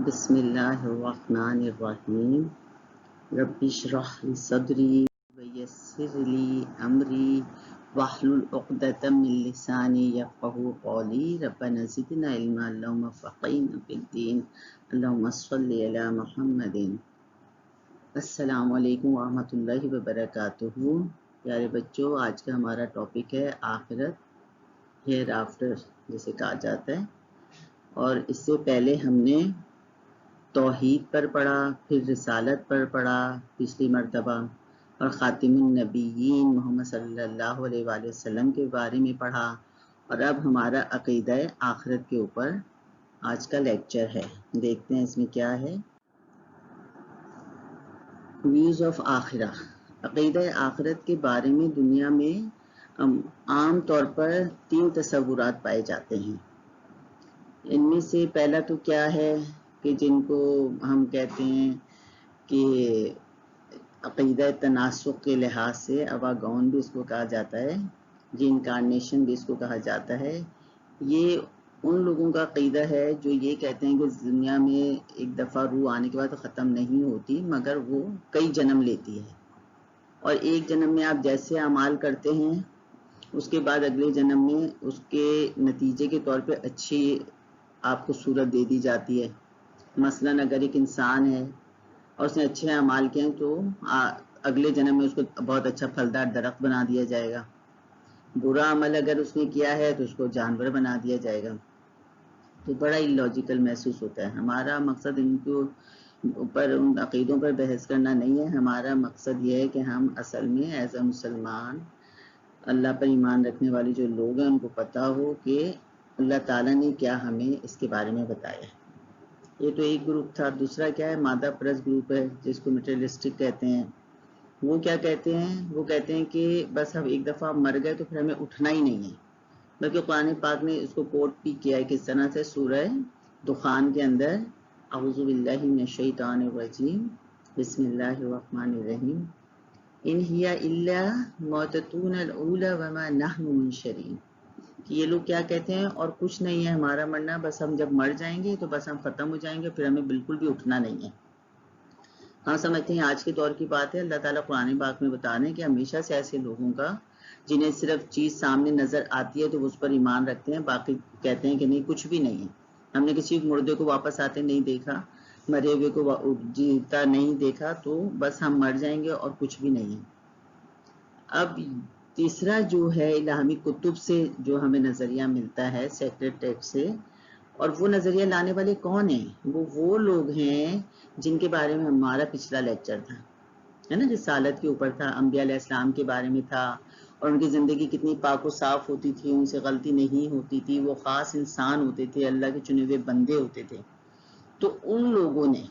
بسم اللہ الرحمن الرحیم رب اشرح لی صدری ویسر لی امری واحلل عقدۃ من لسانی یفقہوا قولی ربنا زدنا علما اللہم فقہنا فی الدین اللہم صلی علی محمد۔ السلام علیکم ورحمۃ اللہ وبرکاتہ۔ پیارے بچوں، آج کا ہمارا ٹاپک ہے آخرت، ہیئر آفٹر جسے کہا جاتا ہے، اور اس سے پہلے ہم نے توحید پر پڑھا، پھر رسالت پر پڑھا پچھلی مرتبہ، اور خاتم النبیین محمد صلی اللہ علیہ وآلہ وسلم کے بارے میں پڑھا، اور اب ہمارا عقیدہ آخرت کے اوپر آج کا لیکچر ہے۔ دیکھتے ہیں اس میں کیا ہے۔ ویوز آف آخرہ، عقیدہ آخرت کے بارے میں دنیا میں عام طور پر 3 تصورات پائے جاتے ہیں۔ ان میں سے پہلا تو کیا ہے کہ جن کو ہم کہتے ہیں کہ عقیدہ تناسخ کے لحاظ سے اواگون بھی اس کو کہا جاتا ہے، ری انکارنیشن بھی اس کو کہا جاتا ہے۔ یہ ان لوگوں کا عقیدہ ہے جو یہ کہتے ہیں کہ دنیا میں ایک دفعہ روح آنے کے بعد تو ختم نہیں ہوتی، مگر وہ کئی جنم لیتی ہے، اور ایک جنم میں آپ جیسے اعمال کرتے ہیں اس کے بعد اگلے جنم میں اس کے نتیجے کے طور پہ اچھی آپ کو صورت دے دی جاتی ہے۔ مثلاً اگر ایک انسان ہے اور اس نے اچھے اعمال کیے ہیں تو اگلے جنم میں اس کو بہت اچھا پھلدار درخت بنا دیا جائے گا۔ برا عمل اگر اس نے کیا ہے تو اس کو جانور بنا دیا جائے گا۔ تو بڑا ہی لاجیکل محسوس ہوتا ہے۔ ہمارا مقصد ان کو اوپر ان عقیدوں پر بحث کرنا نہیں ہے، ہمارا مقصد یہ ہے کہ ہم اصل میں ایز اے مسلمان اللہ پر ایمان رکھنے والے جو لوگ ہیں ان کو پتہ ہو کہ اللہ تعالیٰ نے کیا ہمیں اس کے بارے میں بتایا ہے۔ یہ تو ایک گروپ تھا۔ دوسرا کیا ہے، مادہ پرست گروپ ہے جس کو میٹریلسٹک کہتے ہیں۔ وہ کیا کہتے ہیں، وہ کہتے ہیں کہ بس ہم ایک دفعہ مر گئے تو پھر ہمیں اٹھنا ہی نہیں ہے۔ بلکہ قرآن پاک نے اس کو کوٹ بھی کیا ہے کس طرح سے، سورہ دخان کے اندر، اعوذ باللہ من الشیطان الرجیم بسم اللہ الرحمن الرحیم ان ہی الا موتتنا الاولی وما نحن منشرین، کہ یہ لوگ کیا کہتے ہیں، اور کچھ نہیں ہے ہمارا مرنا، بس ہم جب مر جائیں گے تو بس ہم ختم ہو جائیں گے، پھر ہمیں بالکل بھی اٹھنا نہیں ہے۔ ہم سمجھتے ہیں آج کے دور کی بات ہے، اللہ تعالیٰ قرآن پاک میں بتا رہے ہیں کہ ہمیشہ سے ایسے لوگوں کا جنہیں صرف چیز سامنے نظر آتی ہے تو وہ اس پر ایمان رکھتے ہیں، باقی کہتے ہیں کہ نہیں کچھ بھی نہیں ہے، ہم نے کسی مردے کو واپس آتے نہیں دیکھا، مرے ہوئے کو جیتا نہیں دیکھا، تو بس ہم مر جائیں گے اور کچھ بھی نہیں ہے۔ اب تیسرا جو ہے الہامی کتب سے جو ہمیں نظریہ ملتا ہے سیکرڈ ٹیکسٹ سے، اور وہ نظریہ لانے والے کون ہیں، وہ لوگ ہیں جن کے بارے میں ہمارا پچھلا لیکچر تھا، ہے نا، رسالت کے اوپر تھا، انبیاء علیہ السلام کے بارے میں تھا، اور ان کی زندگی کتنی پاک و صاف ہوتی تھی، ان سے غلطی نہیں ہوتی تھی، وہ خاص انسان ہوتے تھے، اللہ کے چنے ہوئے بندے ہوتے تھے۔ تو ان لوگوں نے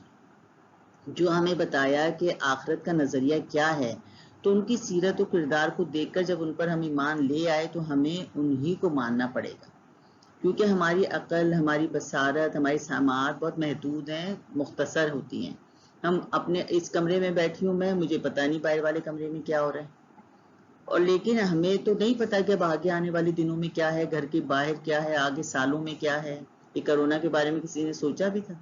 جو ہمیں بتایا کہ آخرت کا نظریہ کیا ہے، تو ان کی سیرت و کردار کو دیکھ کر جب ان پر ہم ایمان لے آئے تو ہمیں انہی کو ماننا پڑے گا، کیونکہ ہماری عقل، ہماری بصارت، ہماری سماعت بہت محدود ہیں، مختصر ہوتی ہیں۔ ہم اپنے اس کمرے میں بیٹھی ہوں میں، مجھے پتہ نہیں باہر والے کمرے میں کیا ہو رہا ہے، اور لیکن ہمیں تو نہیں پتا کہ اب آگے آنے والے دنوں میں کیا ہے، گھر کے باہر کیا ہے، آگے سالوں میں کیا ہے۔ یہ کرونا کے بارے میں کسی نے سوچا بھی تھا،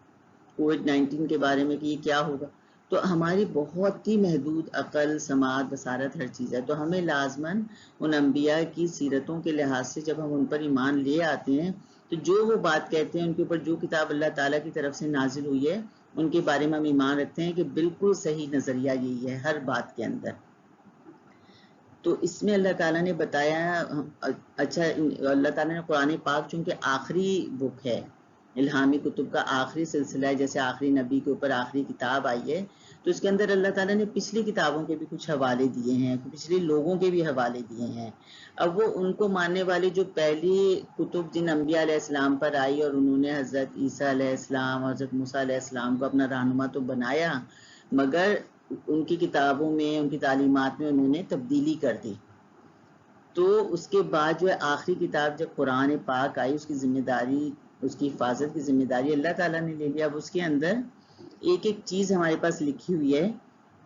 کووڈ-19 کے بارے میں کہ یہ کیا ہوگا؟ تو ہماری بہت ہی محدود عقل، سماعت، بصارت ہر چیز ہے، تو ہمیں لازماً ان انبیاء کی سیرتوں کے لحاظ سے جب ہم ان پر ایمان لے آتے ہیں تو جو وہ بات کہتے ہیں، ان کے اوپر جو کتاب اللہ تعالیٰ کی طرف سے نازل ہوئی ہے ان کے بارے میں ہم ایمان رکھتے ہیں کہ بالکل صحیح نظریہ یہی ہے ہر بات کے اندر۔ تو اس میں اللہ تعالیٰ نے بتایا، اچھا اللہ تعالیٰ نے قرآن پاک چونکہ آخری بک ہے، الہامی کتب کا آخری سلسلہ ہے، جیسے آخری نبی کے اوپر آخری کتاب آئی ہے، تو اس کے اندر اللہ تعالیٰ نے پچھلی کتابوں کے بھی کچھ حوالے دیے ہیں، پچھلے لوگوں کے بھی حوالے دیے ہیں۔ اب وہ ان کو ماننے والے جو پہلی کتب جن انبیاء علیہ السلام پر آئی اور انہوں نے حضرت عیسیٰ علیہ السلام اور حضرت موسیٰ علیہ السلام کو اپنا رہنما تو بنایا، مگر ان کی کتابوں میں، ان کی تعلیمات میں انہوں نے تبدیلی کر دی۔ تو اس کے بعد جو ہے آخری کتاب جب قرآن پاک آئی، اس کی ذمہ داری، اس کی حفاظت کی ذمہ داری اللہ تعالیٰ نے لے لیا۔ اب اس کے اندر ایک ایک چیز ہمارے پاس لکھی ہوئی ہے،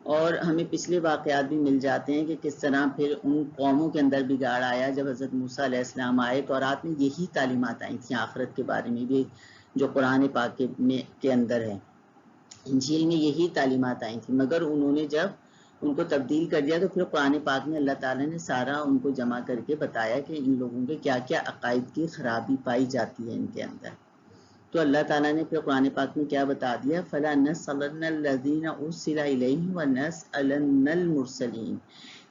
اور ہمیں پچھلے واقعات بھی مل جاتے ہیں کہ کس طرح پھر ان قوموں کے اندر بگاڑ آیا جب حضرت موسیٰ علیہ السلام آئے، تورات میں یہی تعلیمات آئی تھیں آخرت کے بارے میں بھی، جو قرآن پاک کے اندر ہے. انجیل میں یہی تعلیمات آئی تھیں، مگر انہوں نے جب ان کو تبدیل کر دیا تو پھر قرآن پاک میں اللہ تعالیٰ نے سارا ان کو جمع کر کے بتایا کہ ان لوگوں کے کیا کیا عقائد کی خرابی پائی جاتی ہے ان کے اندر. تو اللہ تعالیٰ نے پھر قرآن پاک میں کیا بتا دیا، فَلَا نَسْأَلَنَّ الَّذِينَ أُرْسِلَ إِلَيْهِمْ وَنَسْأَلَنَّ الْمُرْسَلِينَ،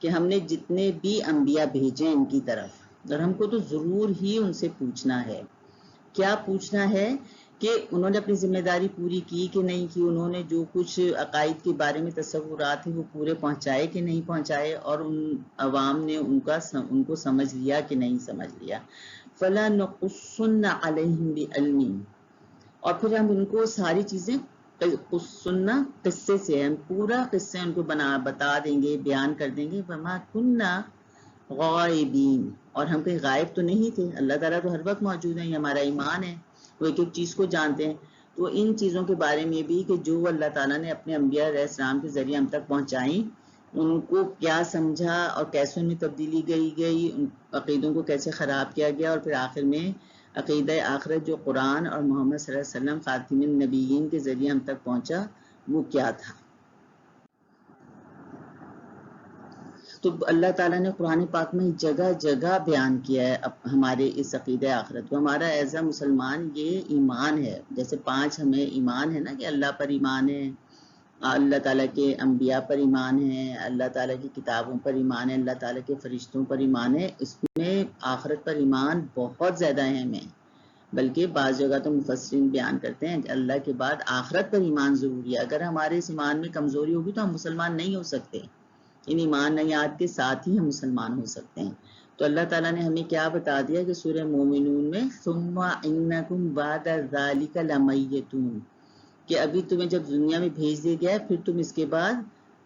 کہ ہم نے جتنے بھی انبیاء بھیجے ان کی طرف، اور ہم کو تو ضرور ہی ان سے پوچھنا ہے. کیا پوچھنا ہے؟ کہ انہوں نے اپنی ذمہ داری پوری کی کہ نہیں کی، انہوں نے جو کچھ عقائد کے بارے میں تصورات ہیں وہ پورے پہنچائے کہ نہیں پہنچائے، اور ان عوام نے ان کو سمجھ لیا کہ نہیں سمجھ لیا. فَلَا نَقُصُّنَّ عَلَيْهِمْ بِعِلْمٍ، اور پھر ہم ان کو ساری چیزیں سننا قصے سے، ہم پورا قصے ان کو بتا دیں گے، بیان کر دیں گے. وَمَا كُنَّا غائبین، اور ہم کہیں غائب تو نہیں تھے، اللہ تعالیٰ تو ہر وقت موجود ہیں، یہ ہمارا ایمان ہے، وہ ایک ایک چیز کو جانتے ہیں. تو ان چیزوں کے بارے میں بھی کہ جو اللہ تعالیٰ نے اپنے انبیاء علیہ السلام کے ذریعے ہم تک پہنچائیں، ان کو کیا سمجھا اور کیسے ان میں تبدیلی گئی، ان عقیدوں کو کیسے خراب کیا گیا، اور پھر آخر میں عقیدہ آخرت جو قرآن اور محمد صلی اللہ علیہ وسلم خاتم النبیین کے ذریعے ہم تک پہنچا وہ کیا تھا. تو اللہ تعالیٰ نے قرآن پاک میں جگہ جگہ بیان کیا ہے ہمارے اس عقیدہ آخرت کو. ہمارا ایز اے مسلمان یہ ایمان ہے، جیسے 5 ہمیں ایمان ہے نا، کہ اللہ پر ایمان ہے، اللہ تعالیٰ کے انبیاء پر ایمان ہے، اللہ تعالیٰ کی کتابوں پر ایمان ہے، اللہ تعالیٰ کے فرشتوں پر ایمان ہے. اس میں آخرت پر ایمان بہت زیادہ اہم ہے، بلکہ بعض جگہ تو مفسرین بیان کرتے ہیں کہ اللہ کے بعد آخرت پر ایمان ضروری ہے. اگر ہمارے اس ایمان میں کمزوری ہوگی تو ہم مسلمان نہیں ہو سکتے. ان ایمانیات کے ساتھ ہی ہم مسلمان ہو سکتے ہیں. تو اللہ تعالیٰ نے ہمیں کیا بتا دیا کہ سورہ مومنون میں ثم انکم بعد ذالک لمیتون، کہ ابھی تمہیں جب دنیا میں بھیج دیا گیا ہے پھر تم اس کے بعد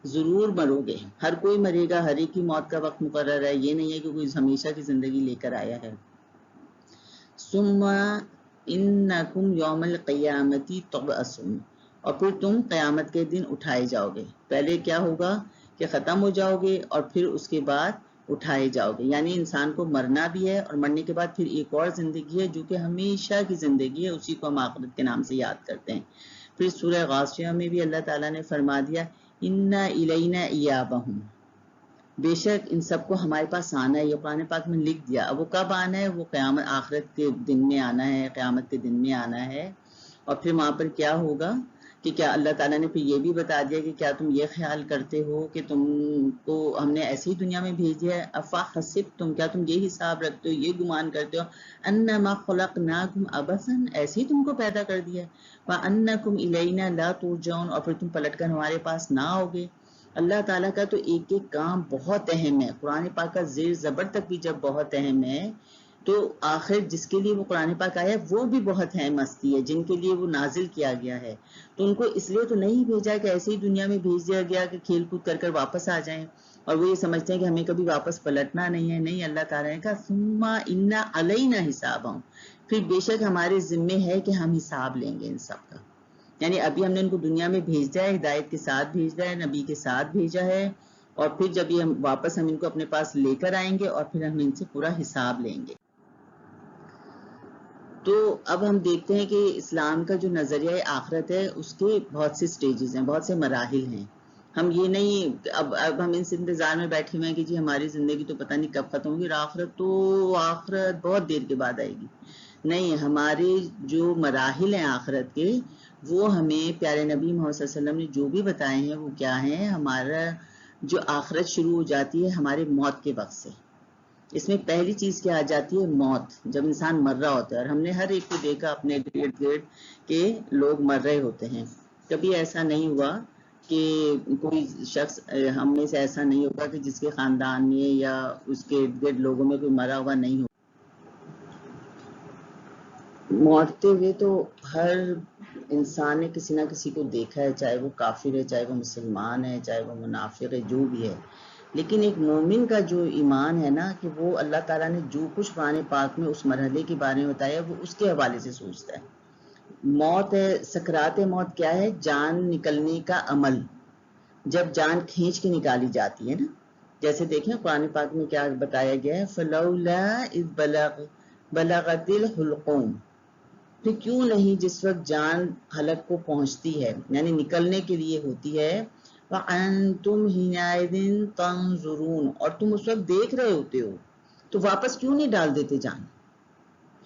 ضرور مرو گے. ہر کوئی مرے گا، ہر ایک کی موت کا وقت مقرر ہے، یہ نہیں ہے کہ کوئی ہمیشہ کی زندگی لے کر آیا ہے. ثم انکم یوم القیامت تبعثون، اور پھر تم قیامت کے دن اٹھائے جاؤ گے. پہلے کیا ہوگا کہ ختم ہو جاؤ گے اور پھر اس کے بعد اٹھائے جاؤ گے. یعنی انسان کو مرنا بھی ہے، اور مرنے کے بعد پھر ایک اور زندگی ہے جو کہ ہمیشہ کی زندگی ہے، اسی کو ہم آخرت کے نام سے یاد کرتے ہیں. پھر سورہ غاشیہ میں بھی اللہ تعالیٰ نے فرما دیا اِنَّ إِلَيْنَا إِيَابَهُمْ، بے شک ان سب کو ہمارے پاس آنا ہے. یہ قرآن پاک میں لکھ دیا. اب وہ کب آنا ہے؟ وہ قیامت آخرت کے دن میں آنا ہے، قیامت کے دن میں آنا ہے. اور پھر وہاں پر کیا ہوگا کہ کیا اللہ تعالیٰ نے پھر یہ بھی بتا دیا کہ کیا تم یہ خیال کرتے ہو کہ تم کو ہم نے ایسی دنیا میں بھیجا ہے، افا حسبتم، کیا تم یہ حساب رکھتے ہو، یہ گمان کرتے ہو، انما خلقناکم عبثا، ایسے ہی تم کو پیدا کر دیا ہے، وانکم الینا لا ترجعون، اور پھر تم پلٹ کر ہمارے پاس نہ آؤگے. اللہ تعالیٰ کا تو ایک ایک کام بہت اہم ہے. قرآن پاک کا زیر زبر تک بھی جب بہت اہم ہے تو آخر جس کے لیے وہ قرآن پاک آیا وہ بھی بہت اہم ہستی ہے، جن کے لیے وہ نازل کیا گیا ہے. تو ان کو اس لیے تو نہیں بھیجا کہ ایسے ہی دنیا میں بھیج دیا گیا کہ کھیل کود کر کر واپس آ جائیں اور وہ یہ سمجھتے ہیں کہ ہمیں کبھی واپس پلٹنا نہیں ہے. نہیں، اللہ تعالیٰ نے کہا ثم ان علینا حسابہم، پھر بے شک ہمارے ذمے ہے کہ ہم حساب لیں گے ان سب کا. یعنی ابھی ہم نے ان کو دنیا میں بھیجا ہے، ہدایت کے ساتھ بھیجا ہے، نبی کے ساتھ بھیجا ہے، اور پھر جب یہ واپس ہم ان کو اپنے پاس لے کر آئیں گے اور پھر ہم ان سے پورا حساب لیں گے. تو اب ہم دیکھتے ہیں کہ اسلام کا جو نظریہ آخرت ہے اس کے بہت سے سٹیجز ہیں، بہت سے مراحل ہیں. ہم یہ نہیں اب ہم اس انتظار میں بیٹھے ہوئے ہیں کہ جی ہماری زندگی تو پتہ نہیں کب ختم ہوگی اور آخرت بہت دیر کے بعد آئے گی. نہیں، ہمارے جو مراحل ہیں آخرت کے وہ ہمیں پیارے نبی محمد صلی اللہ علیہ وسلم نے جو بھی بتائے ہیں وہ کیا ہیں. ہمارا جو آخرت شروع ہو جاتی ہے ہمارے موت کے وقت سے. اس میں پہلی چیز کیا آ جاتی ہے؟ موت. جب انسان مر رہا ہوتا ہے، اور ہم نے ہر ایک کو دیکھا اپنے ارد گرد کہ لوگ مر رہے ہوتے ہیں. کبھی ایسا نہیں ہوا کہ کوئی شخص ہم میں سے ایسا نہیں ہوگا کہ جس کے خاندان میں یا اس کے ارد گرد لوگوں میں کوئی مرا ہوا نہیں ہو. مرتے ہوئے تو ہر انسان نے کسی نہ کسی کو دیکھا ہے، چاہے وہ کافر ہے، چاہے وہ مسلمان ہے، چاہے وہ منافق ہے، جو بھی ہے. لیکن ایک مومن کا جو ایمان ہے نا کہ وہ اللہ تعالیٰ نے جو کچھ قرآن پاک میں اس مرحلے کے بارے میں بتایا وہ اس کے حوالے سے سوچتا ہے. موت ہے، سکرات موت کیا ہے؟ جان نکلنے کا عمل، جب جان کھینچ کے نکالی جاتی ہے نا. جیسے دیکھیں قرآن پاک میں کیا بتایا گیا ہے، فَلَوْلَا إِذْ بَلَغَتِ الْحُلْقُومَ، پھر کیوں نہیں جس وقت جان حلق کو پہنچتی ہے یعنی نکلنے کے لیے ہوتی ہے وَأَنْتُمْ حِينَئِذٍ تَنْظُرُونَ اور تم اس وقت دیکھ رہے ہوتے ہو تو واپس کیوں نہیں ڈال دیتے جان؟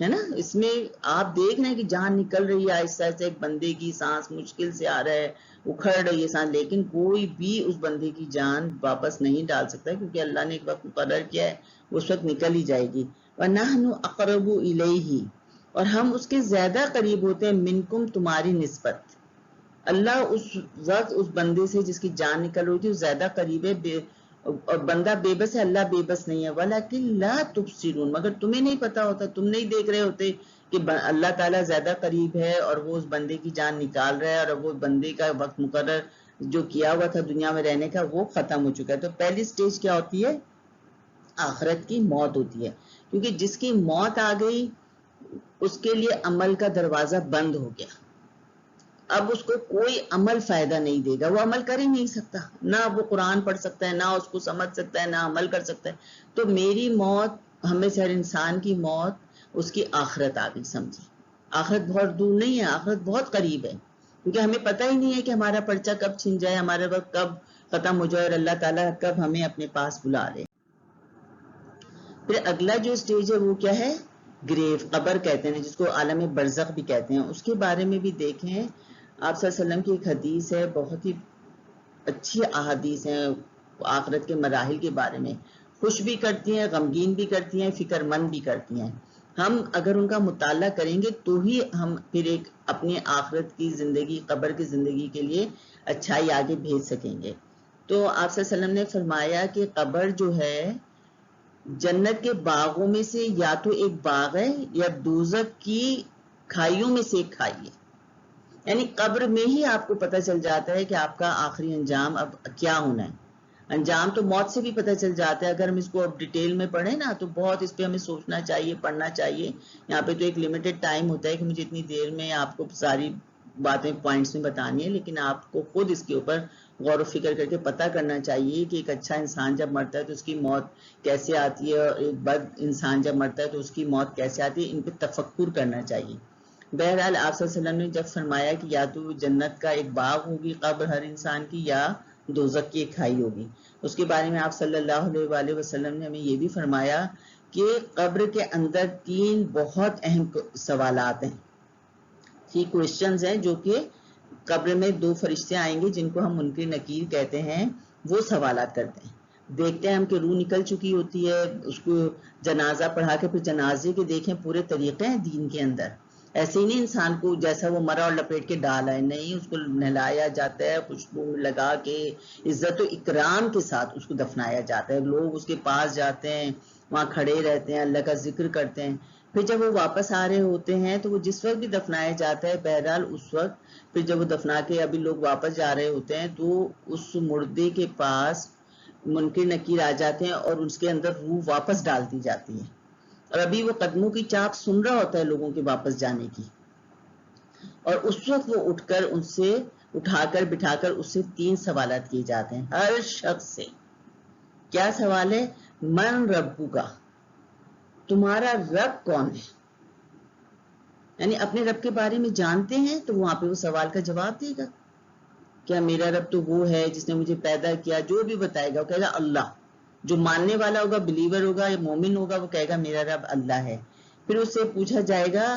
ہے نا، اس میں آپ دیکھ رہے ہیں کہ جان نکل رہی ہے آہستہ آہستہ، ایک بندے کی سانس مشکل سے آ رہا ہے، اکھڑ رہی ہے سانس، لیکن کوئی بھی اس بندے کی جان واپس نہیں ڈال سکتا کیونکہ اللہ نے ایک وقت مقرر کیا ہے اس وقت نکل ہی جائے گی. وَنَحْنُ أَقْرَبُ إِلَيْهِ اور ہم اس کے زیادہ قریب ہوتے ہیں منکم تمہاری نسبت. اللہ اس وقت اس بندے سے جس کی جان نکل رہی تھی وہ زیادہ قریب ہے، اور بندہ بے بس ہے، اللہ بے بس نہیں ہے. وَلَكِنْ لَا تُبْصِرُونَ مگر تمہیں نہیں پتا ہوتا، تم نہیں دیکھ رہے ہوتے کہ اللہ تعالیٰ زیادہ قریب ہے اور وہ اس بندے کی جان نکال رہا ہے، اور وہ بندے کا وقت مقرر جو کیا ہوا تھا دنیا میں رہنے کا وہ ختم ہو چکا ہے. تو پہلی سٹیج کیا ہوتی ہے؟ آخرت کی موت ہوتی ہے، کیونکہ جس کی موت آ گئی اس کے لیے عمل کا دروازہ بند ہو گیا. اب اس کو کوئی عمل فائدہ نہیں دے گا، وہ عمل کر ہی نہیں سکتا، نہ وہ قرآن پڑھ سکتا ہے، نہ اس کو سمجھ سکتا ہے، نہ عمل کر سکتا ہے. تو میری موت، ہمیں سے ہر انسان کی موت اس کی آخرت آ گئی. سمجھے، آخرت بہت دور نہیں ہے، آخرت بہت قریب ہے، کیونکہ ہمیں پتہ ہی نہیں ہے کہ ہمارا پرچہ کب چھن جائے، ہمارا وقت کب ختم ہو جائے اور اللہ تعالیٰ کب ہمیں اپنے پاس بلا لے. پھر اگلا جو سٹیج ہے وہ کیا ہے؟ گریو، قبر کہتے ہیں جس کو عالم برزخ بھی کہتے ہیں. اس کے بارے میں بھی دیکھیں، آپ صلی اللہ علیہ وسلم کی ایک حدیث ہے، بہت ہی اچھی احادیث ہیں آخرت کے مراحل کے بارے میں، خوش بھی کرتی ہیں، غمگین بھی کرتی ہیں، فکر مند بھی کرتی ہیں. ہم اگر ان کا مطالعہ کریں گے تو ہی ہم پھر ایک اپنی آخرت کی زندگی، قبر کی زندگی کے لیے اچھائی آگے بھیج سکیں گے. تو آپ صلی اللہ علیہ وسلم نے فرمایا کہ قبر جو ہے جنت کے باغوں میں سے یا تو ایک باغ ہے یا دوزخ کی کھائیوں میں سے ایک کھائی ہے. یعنی قبر میں ہی آپ کو پتہ چل جاتا ہے کہ آپ کا آخری انجام اب کیا ہونا ہے. انجام تو موت سے بھی پتہ چل جاتا ہے، اگر ہم اس کو اب ڈیٹیل میں پڑھیں نا تو بہت اس پہ ہمیں سوچنا چاہیے، پڑھنا چاہیے. یہاں پہ تو ایک لمیٹڈ ٹائم ہوتا ہے کہ مجھے اتنی دیر میں آپ کو ساری باتیں پوائنٹس میں بتانی ہے، لیکن آپ کو خود اس کے اوپر غور و فکر کر کے پتہ کرنا چاہیے کہ ایک اچھا انسان جب مرتا ہے تو اس کی موت کیسے آتی ہے، اور ایک بد انسان جب مرتا ہے تو اس کی موت کیسے آتی ہے. ان پہ تفکر کرنا چاہیے. بہرحال آپ صلی اللہ علیہ وسلم نے جب فرمایا کہ یا تو جنت کا ایک باغ ہوگی قبر ہر انسان کی، یا دوزخ کی ایک کھائی ہوگی، اس کے بارے میں آپ صلی اللہ علیہ وآلہ وسلم نے ہمیں یہ بھی فرمایا کہ قبر کے اندر 3 بہت اہم سوالات ہیں، 3 کوئسچنز ہیں جو کہ قبر میں 2 فرشتے آئیں گے جن کو ہم منکر نکیر کہتے ہیں، وہ سوالات کرتے ہیں. دیکھتے ہیں ہم کہ روح نکل چکی ہوتی ہے، اس کو جنازہ پڑھا کے پھر جنازے کے دیکھیں پورے طریقے ہیں دین کے اندر. ایسے ہی نہیں انسان کو جیسا وہ مرا اور لپیٹ کے ڈال ہے، نہیں، اس کو نہلایا جاتا ہے، خوشبو لگا کے عزت و اکرام کے ساتھ اس کو دفنایا جاتا ہے. لوگ اس کے پاس جاتے ہیں، وہاں کھڑے رہتے ہیں، اللہ کا ذکر کرتے ہیں. پھر جب وہ واپس آ رہے ہوتے ہیں تو وہ جس وقت بھی دفنایا جاتا ہے، بہرحال اس وقت پھر جب وہ دفنا کے ابھی لوگ واپس جا رہے ہوتے ہیں تو اس مردے کے پاس منکر نکیر آ جاتے ہیں اور اس کے اندر روح واپس ڈال دی جاتی ہے، اور ابھی وہ قدموں کی چاپ سن رہا ہوتا ہے لوگوں کے واپس جانے کی، اور اس وقت وہ اٹھ کر ان سے اٹھا کر بٹھا کر اس سے 3 سوالات کیے جاتے ہیں ہر شخص سے. کیا سوال ہے؟ من ربو کا، تمہارا رب کون ہے؟ یعنی اپنے رب کے بارے میں جانتے ہیں تو وہاں پہ وہ سوال کا جواب دے گا. کیا میرا رب تو وہ ہے جس نے مجھے پیدا کیا، جو بھی بتائے گا وہ کہے گا اللہ. جو ماننے والا ہوگا، بلیور ہوگا یا مومن ہوگا، وہ کہے گا میرا رب اللہ ہے. پھر اس سے پوچھا جائے گا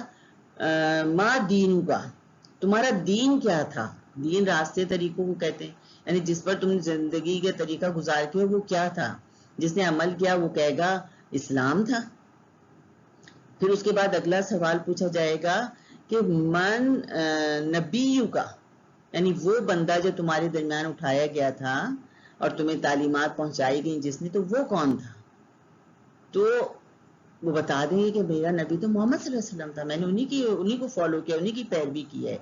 ما دین کا، تمہارا دین کیا تھا؟ دین راستے طریقوں کو کہتے ہیں، یعنی جس پر تم زندگی کا طریقہ گزار کے وہ کیا تھا. جس نے عمل کیا وہ کہے گا اسلام تھا. پھر اس کے بعد اگلا سوال پوچھا جائے گا کہ من نبیو کا، یعنی وہ بندہ جو تمہارے درمیان اٹھایا گیا تھا اور تمہیں تعلیمات پہنچائی گئی جس نے، تو وہ کون تھا؟ تو وہ بتا دیں گے کہ میرا نبی تو محمد صلی اللہ علیہ وسلم تھا، میں نے انہی کو فالو کیا، انہی کی پیروی کی ہے.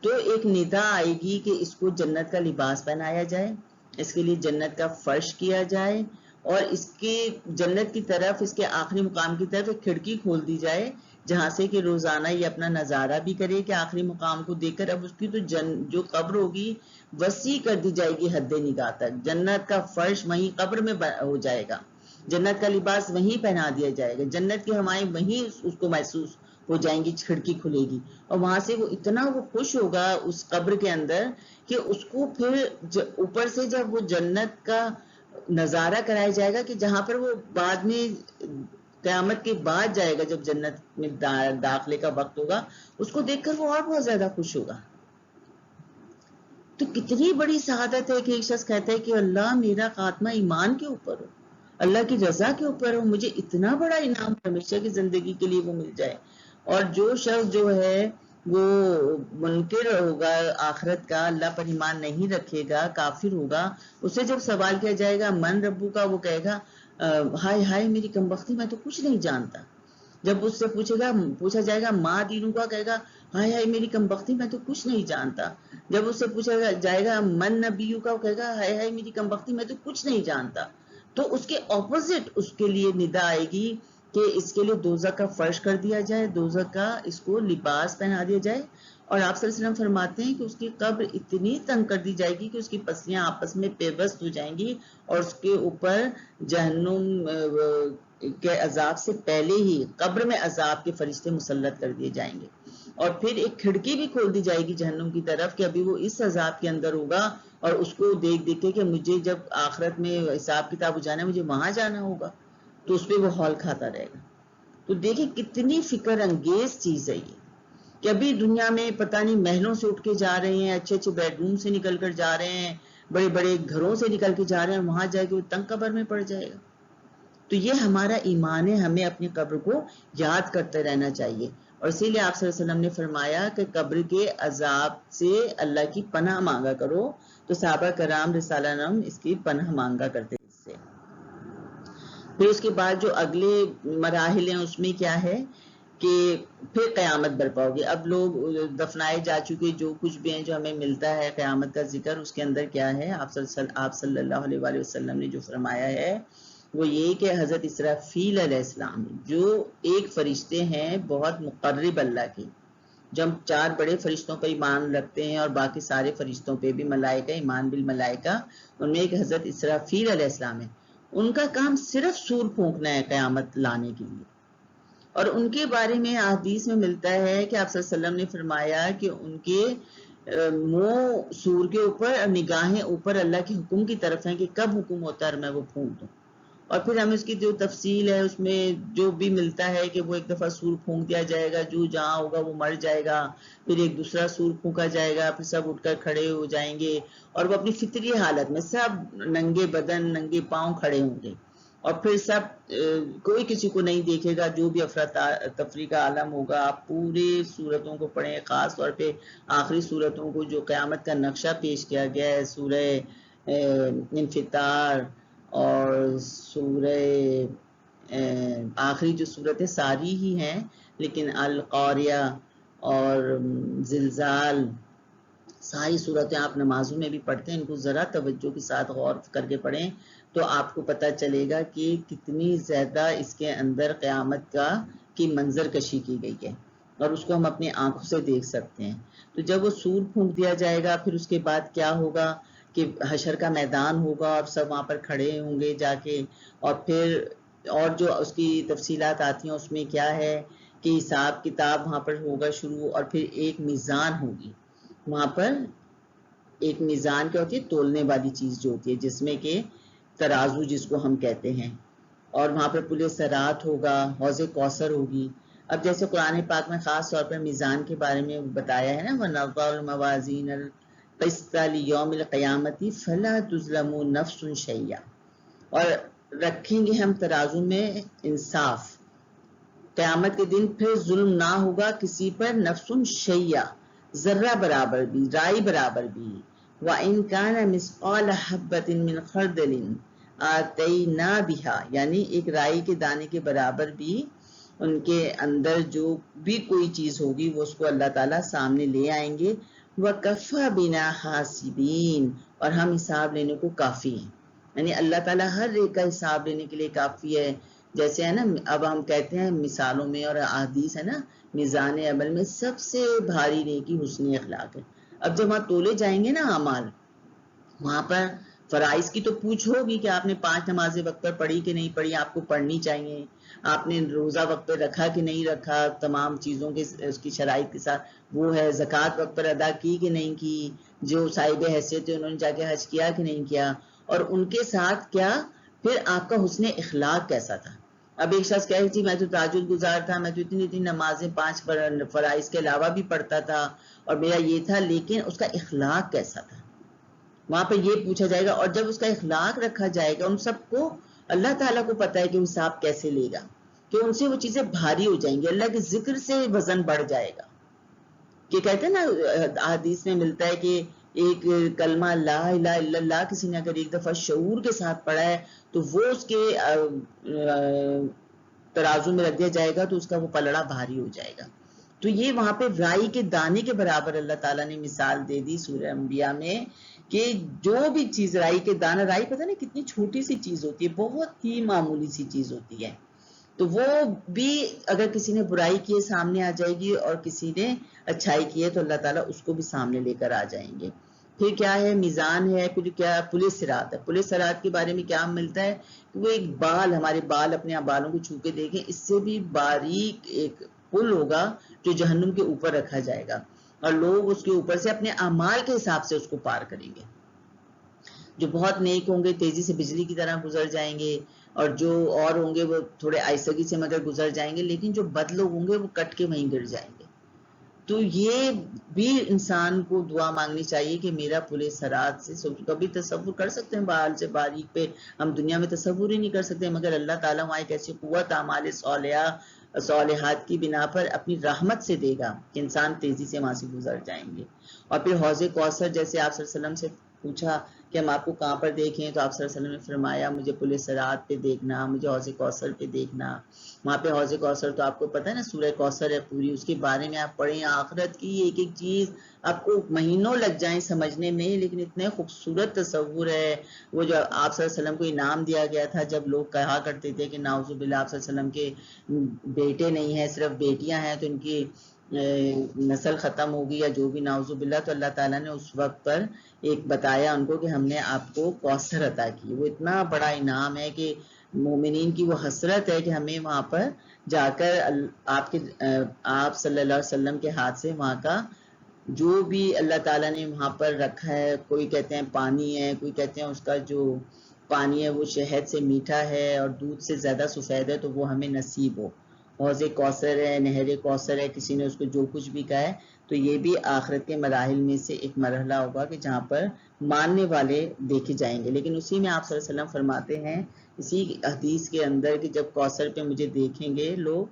تو ایک ندا آئے گی کہ اس کو جنت کا لباس پہنایا جائے، اس کے لیے جنت کا فرش کیا جائے، اور اس کی جنت کی طرف، اس کے آخری مقام کی طرف ایک کھڑکی کھول دی جائے جہاں سے کہ روزانہ یہ اپنا نظارہ بھی کرے کہ آخری مقام کو دیکھ کر اب اس کی تو جو قبر ہوگی وسیع کر دی جائے گی حد نگاہ تک. جنت کا فرش وہیں قبر میں ہو جائے گا، جنت کا لباس وہیں پہنا دیا جائے گا، جنت کی ہوائیں وہیں اس کو محسوس وہ جائیں گی, کھڑکی کھلے گی اور وہاں سے وہ اتنا وہ خوش ہوگا اس قبر کے اندر کہ اس کو پھر اوپر سے جب وہ جنت کا نظارہ کرایا جائے گا کہ جہاں پر وہ بعد میں قیامت کے بعد جائے گا, جب جنت میں داخلے کا وقت ہوگا, اس کو دیکھ کر وہ اور بہت زیادہ خوش ہوگا. تو کتنی بڑی سعادت ہے کہ ایک شخص کہتا ہے کہ اللہ میرا خاتمہ ایمان کے اوپر ہو, اللہ کی رضا کے اوپر ہو, مجھے اتنا بڑا انعام ہمیشہ کی زندگی کے لیے وہ مل جائے. اور جو شخص جو ہے وہ منکر ہوگا آخرت کا, اللہ پر ایمان نہیں رکھے گا, کافر ہوگا, اسے جب سوال کیا جائے گا من ربو کا, وہ کہے گا ہائے ہائے میری کمبختی, میں تو کچھ نہیں جانتا. جب اس سے پوچھا جائے گا ماں دینوں کا, کہے گا ہائے ہائے میری کمبختی, میں تو کچھ نہیں جانتا. جب اس سے پوچھا جائے گا من نبیوں کا, وہ کہے گا ہائے ہائے میری کمبختی, میں تو کچھ نہیں جانتا. تو اس کے اپوزٹ اس کے لیے ندا آئے گی کہ اس کے لیے دوزخ کا فرش کر دیا جائے, دوزخ کا اس کو لباس پہنا دیا جائے. اور آپ صلی اللہ علیہ وسلم فرماتے ہیں کہ اس کی قبر اتنی تنگ کر دی جائے گی کہ اس کی پسلیاں آپس میں پیوست ہو جائیں گی اور اس کے اوپر جہنم کے عذاب سے پہلے ہی قبر میں عذاب کے فرشتے مسلط کر دیے جائیں گے. اور پھر ایک کھڑکی بھی کھول دی جائے گی جہنم کی طرف کہ ابھی وہ اس عذاب کے اندر ہوگا اور اس کو دیکھ کے کہ مجھے جب آخرت میں حساب کتاب جانا ہے, مجھے وہاں جانا ہوگا, تو اس پہ وہ ہال کھاتا رہے گا. تو دیکھیں کتنی فکر انگیز چیز ہے یہ کہ ابھی دنیا میں پتہ نہیں محلوں سے اٹھ کے جا رہے ہیں, اچھے اچھے بیڈ روم سے نکل کر جا رہے ہیں, بڑے بڑے گھروں سے نکل کے جا رہے ہیں, وہاں جا کے وہ تنگ قبر میں پڑ جائے گا. تو یہ ہمارا ایمان ہے, ہمیں اپنی قبر کو یاد کرتے رہنا چاہیے. اور اسی لیے آپ صلی اللہ علیہ وسلم نے فرمایا کہ قبر کے عذاب سے اللہ کی پناہ مانگا کرو. تو صحابہ کرام رضوان اللہ عنہم اس کی پناہ مانگا کرتے اس سے. پھر اس کے بعد جو اگلے مراحل ہیں اس میں کیا ہے کہ پھر قیامت برپا ہوگی. اب لوگ دفنائے جا چکے جو کچھ بھی ہیں جو ہمیں ملتا ہے قیامت کا ذکر, اس کے اندر کیا ہے آپ صلی اللہ علیہ وآلہ وسلم نے جو فرمایا ہے وہ یہ کہ حضرت اسرافیل علیہ السلام جو ایک فرشتے ہیں بہت مقرب اللہ کی, جو ہم 4 بڑے فرشتوں پر ایمان رکھتے ہیں اور باقی سارے فرشتوں پہ بھی, ملائکہ ایمان بالملائکہ, ان میں ایک حضرت اسرافیل علیہ السلام ہے. ان کا کام صرف سور پھونکنا ہے قیامت لانے کے لیے. اور ان کے بارے میں حدیث میں ملتا ہے کہ آپ صلی اللہ علیہ وسلم نے فرمایا کہ ان کے منہ سور کے اوپر اور نگاہیں اوپر اللہ کے حکم کی طرف ہیں کہ کب حکم ہوتا ہے میں وہ پھونک دوں. اور پھر ہمیں اس کی جو تفصیل ہے اس میں جو بھی ملتا ہے کہ وہ ایک دفعہ سور پھونک دیا جائے گا, جو جہاں ہوگا وہ مر جائے گا, پھر ایک دوسرا سور پھونکا جائے گا, پھر سب اٹھ کر کھڑے ہو جائیں گے اور وہ اپنی فطری حالت میں سب ننگے بدن ننگے پاؤں کھڑے ہوں گے. اور پھر سب کوئی کسی کو نہیں دیکھے گا, جو بھی افراتفری کا عالم ہوگا. آپ پورے صورتوں کو پڑھیں, خاص طور پہ آخری صورتوں کو جو قیامت کا نقشہ پیش کیا گیا ہے, سورہ انفطار اور سورہ آخری جو صورتیں ساری ہی ہیں لیکن القاریہ اور زلزال, ساری صورتیں آپ نمازوں میں بھی پڑھتے ہیں, ان کو ذرا توجہ کے ساتھ غور کر کے پڑھیں تو آپ کو پتہ چلے گا کہ کتنی زیادہ اس کے اندر قیامت کی منظر کشی کی گئی ہے اور اس کو ہم اپنی آنکھوں سے دیکھ سکتے ہیں. تو جب وہ سور پھونک دیا جائے گا پھر اس کے بعد کیا ہوگا کہ حشر کا میدان ہوگا اور سب وہاں پر کھڑے ہوں گے جا کے, اور پھر اور جو اس کی تفصیلات آتی ہیں اس میں کیا ہے کہ حساب کتاب وہاں پر ہوگا شروع, اور پھر ایک میزان ہوگی وہاں پر. ایک میزان کیا ہوتی ہے, تولنے والی چیز جو ہوتی ہے جس میں کہ ترازو جس کو ہم کہتے ہیں, اور وہاں پر پل صراط ہوگا, حوض کوثر ہوگی. اب جیسے قرآن پاک میں خاص طور پر میزان کے بارے میں بتایا ہے نا, وَنَضَعُ الْمَوَازِينَ الْقِسْطَ لِيَوْمِ الْقِيَامَةِ فَلَا تُظْلَمُ نَفْسٌ شَيْئًا, اور رکھیں گے ہم ترازو میں انصاف, قیامت کے دن پھر ظلم نہ ہوگا کسی پر, نفسٌ شیئا, ذرہ برابر بھی, رائی برابر بھی. وَإِن كَانَ مِثْقَالَ حَبَّةٍ مِّنْ خَرْدَلٍ آتَيْنَا بِهَا, یعنی ایک رائی کے دانے کے برابر بھی ان کے اندر جو بھی کوئی چیز ہوگی وہ اس کو اللہ تعالیٰ سامنے لے آئیں گے. وَكَفَى بِنَا حَاسِبِينَ, اور ہم حساب لینے کو کافی ہیں. یعنی اللہ تعالیٰ ہر ایک کا حساب لینے کے لیے کافی ہے. جیسے ہے نا, اب ہم کہتے ہیں مثالوں میں اور احادیث ہے نا, میزان عمل میں سب سے بھاری نیکی حسن اخلاق ہے. اب جب وہاں تولے جائیں گے نا اعمال, وہاں پر فرائض کی تو پوچھ ہوگی کہ آپ نے 5 نمازیں وقت پر پڑھی کہ نہیں پڑھی، آپ کو پڑھنی چاہیے، آپ نے روزہ وقت پر رکھا کہ نہیں رکھا، تمام چیزوں کے اس کی شرائط کے ساتھ وہ ہے، زکوٰۃ وقت پر ادا کی کہ نہیں کی، جو صاحب حیثیت ہے انہوں نے جا کے حج کیا کہ نہیں کیا، اور ان کے ساتھ کیا پھر آپ کا حسن اخلاق کیسا تھا۔ اب ایک شخص کہے جی میں تو تہجد گزار تھا، میں تو اتنی نمازیں 5 فرائض کے علاوہ بھی پڑھتا تھا اور میرا یہ تھا، لیکن اس کا اخلاق کیسا تھا، وہاں پہ یہ پوچھا جائے گا۔ اور جب اس کا اخلاق رکھا جائے گا، ان سب کو اللہ تعالیٰ کو پتہ ہے کہ حساب کیسے لے گا، کہ ان سے وہ چیزیں بھاری ہو جائیں گی، اللہ کے ذکر سے وزن بڑھ جائے گا۔ کہ کہتے ہیں نا حدیث میں ملتا ہے کہ ایک کلمہ لا الہ الا اللہ کسی نے اگر ایک دفعہ شعور کے ساتھ پڑھا ہے تو وہ اس کے ترازو میں رکھ دیا جائے گا تو اس کا وہ پلڑا بھاری ہو جائے گا۔ تو یہ وہاں پہ رائی کے دانے کے برابر اللہ تعالیٰ نے مثال دے دی سورہ انبیاء میں، کہ جو بھی چیز رائی کے دانا، رائی پتہ نہیں کتنی چھوٹی سی چیز ہوتی ہے، بہت ہی معمولی سی چیز ہوتی ہے، تو وہ بھی اگر کسی نے برائی کی ہے سامنے آ جائے گی، اور کسی نے اچھائی کی ہے تو اللہ تعالیٰ اس کو بھی سامنے لے کر آ جائیں گے۔ پھر کیا ہے، میزان ہے، پھر کیا پولیس صراط ہے۔ پولیس صراط کے بارے میں کیا ملتا ہے کہ وہ ایک بال، ہمارے بال اپنے بالوں کو چھو کے دیکھیں، اس سے بھی باریک ایک پل ہوگا جو جہنم کے اوپر رکھا جائے گا، اور لوگ اس کے اوپر سے اپنے اعمال کے حساب سے اس کو پار کریں گے۔ جو بہت نیک ہوں گے تیزی سے بجلی کی طرح گزر جائیں گے، اور جو اور ہوں گے وہ تھوڑے آہستگی سے مگر گزر جائیں گے، لیکن جو بد لوگ ہوں گے وہ کٹ کے وہیں گر جائیں گے۔ تو یہ بھی انسان کو دعا مانگنی چاہیے کہ میرا پل صراط سے، کبھی تصور کر سکتے ہیں بال سے باریک پہ، ہم دنیا میں تصور ہی نہیں کر سکتے، مگر اللہ تعالیٰ وہاں ایک ایسی قوت اعمال صالحات کی بنا پر اپنی رحمت سے دے گا کہ انسان تیزی سے وہاں سے گزر جائیں گے۔ اور پھر حوض کوثر، جیسے آپ صلی اللہ علیہ وسلم سے پوچھا کہ ہم آپ کو کہاں پر دیکھیں، تو آپ صلی اللہ علیہ وسلم نے فرمایا مجھے پل صراط پہ دیکھنا، مجھے حوض کوثر پہ دیکھنا۔ وہاں پہ حوض کوثر تو آپ کو پتہ ہے نا، سورہ کوثر ہے پوری، اس کے بارے میں آپ پڑھیں، آخرت کی ایک ایک چیز آپ کو مہینوں لگ جائیں سمجھنے میں، لیکن اتنے خوبصورت تصور ہے۔ وہ جو آپ صلی اللہ علیہ وسلم کو انعام دیا گیا تھا، جب لوگ کہا کرتے تھے کہ نعوذ باللہ آپ صلی اللہ علیہ وسلم کے بیٹے نہیں ہیں صرف بیٹیاں ہیں تو ان کی نسل ختم ہوگی یا جو بھی، نعوذ باللہ، تو اللہ تعالیٰ نے اس وقت پر ایک بتایا ان کو کہ ہم نے آپ کو کوثر عطا کی۔ وہ اتنا بڑا انعام ہے کہ مومنین کی وہ حسرت ہے کہ ہمیں وہاں پر جا کر آپ صلی اللہ علیہ وسلم کے ہاتھ سے وہاں کا جو بھی اللہ تعالیٰ نے وہاں پر رکھا ہے، کوئی کہتے ہیں پانی ہے، کوئی کہتے ہیں اس کا جو پانی ہے وہ شہد سے میٹھا ہے اور دودھ سے زیادہ سفید ہے، تو وہ ہمیں نصیب ہو۔ حوض کوثر ہے، نہر کوثر ہے، کسی نے اس کو جو کچھ بھی کہا ہے، تو یہ بھی آخرت کے مراحل میں سے ایک مرحلہ ہوگا کہ جہاں پر ماننے والے دیکھے جائیں گے۔ لیکن اسی میں آپ صلی اللہ علیہ وسلم فرماتے ہیں اسی حدیث کے اندر کہ جب کوثر پہ مجھے دیکھیں گے لوگ،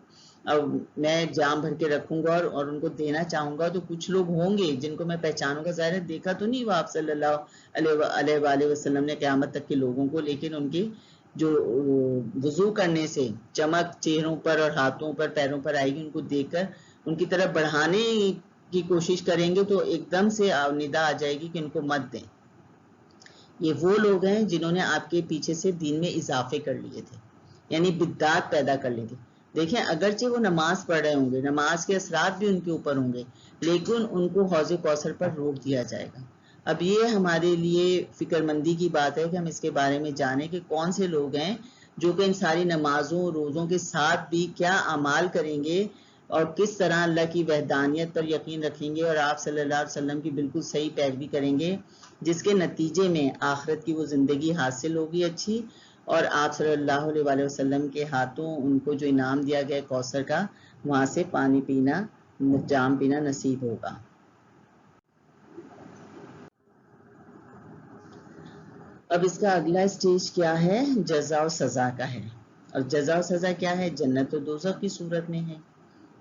اور میں جام بھر کے رکھوں گا اور ان کو دینا چاہوں گا، تو کچھ لوگ ہوں گے جن کو میں پہچانوں گا، ظاہر ہے دیکھا تو نہیں وہ آپ صلی اللہ علیہ وآلہ وسلم نے قیامت تک کے لوگوں کو، لیکن ان کی جو وضو کرنے سے چمک چہروں پر اور ہاتھوں پر پیروں پر آئے گی، ان کو دیکھ کر ان کی طرف بڑھانے کی کوشش کریں گے تو ایک دم سے ندا آ جائے گی کہ ان کو مت دیں۔ یہ وہ لوگ ہیں جنہوں نے آپ کے پیچھے سے دین میں اضافے کر لیے تھے، یعنی بدعات پیدا کر لی تھی۔ دیکھیں اگرچہ وہ نماز پڑھ رہے ہوں گے، نماز کے اثرات بھی ان کے اوپر ہوں گے، لیکن ان کو حوض کوثر پر روک دیا جائے گا۔ اب یہ ہمارے لیے فکر مندی کی بات ہے کہ ہم اس کے بارے میں جانیں کہ کون سے لوگ ہیں جو کہ ان ساری نمازوں روزوں کے ساتھ بھی کیا اعمال کریں گے اور کس طرح اللہ کی وحدانیت پر یقین رکھیں گے اور آپ صلی اللہ علیہ وسلم کی بالکل صحیح پیروی کریں گے، جس کے نتیجے میں آخرت کی وہ زندگی حاصل ہوگی اچھی، اور آپ صلی اللہ علیہ وآلہ وسلم کے ہاتھوں ان کو جو انعام دیا گیا کوثر کا، وہاں سے پانی پینا، جام پینا نصیب ہوگا۔ اب اس کا اگلا سٹیج کیا ہے؟ جزا و سزا کا ہے۔ اور جزا و سزا کیا ہے؟ جنت و دوزخ کی صورت میں ہے۔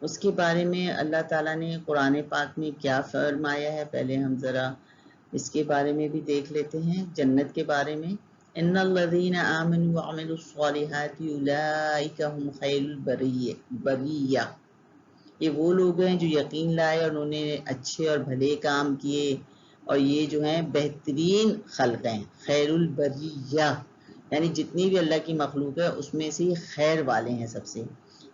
اس کے بارے میں اللہ تعالیٰ نے قرآن پاک میں کیا فرمایا ہے، پہلے ہم ذرا اس کے بارے میں بھی دیکھ لیتے ہیں۔ جنت کے بارے میں، ان الذین آمنوا وعملوا الصالحات اولئک هم خیر البریہ، یہ وہ لوگ ہیں جو یقین لائے اور انہوں نے اچھے اور بھلے کام کیے، اور یہ جو ہیں بہترین خلق ہیں، خیر البریہ، یعنی جتنی بھی اللہ کی مخلوق ہے اس میں سے یہ خیر والے ہیں سب سے۔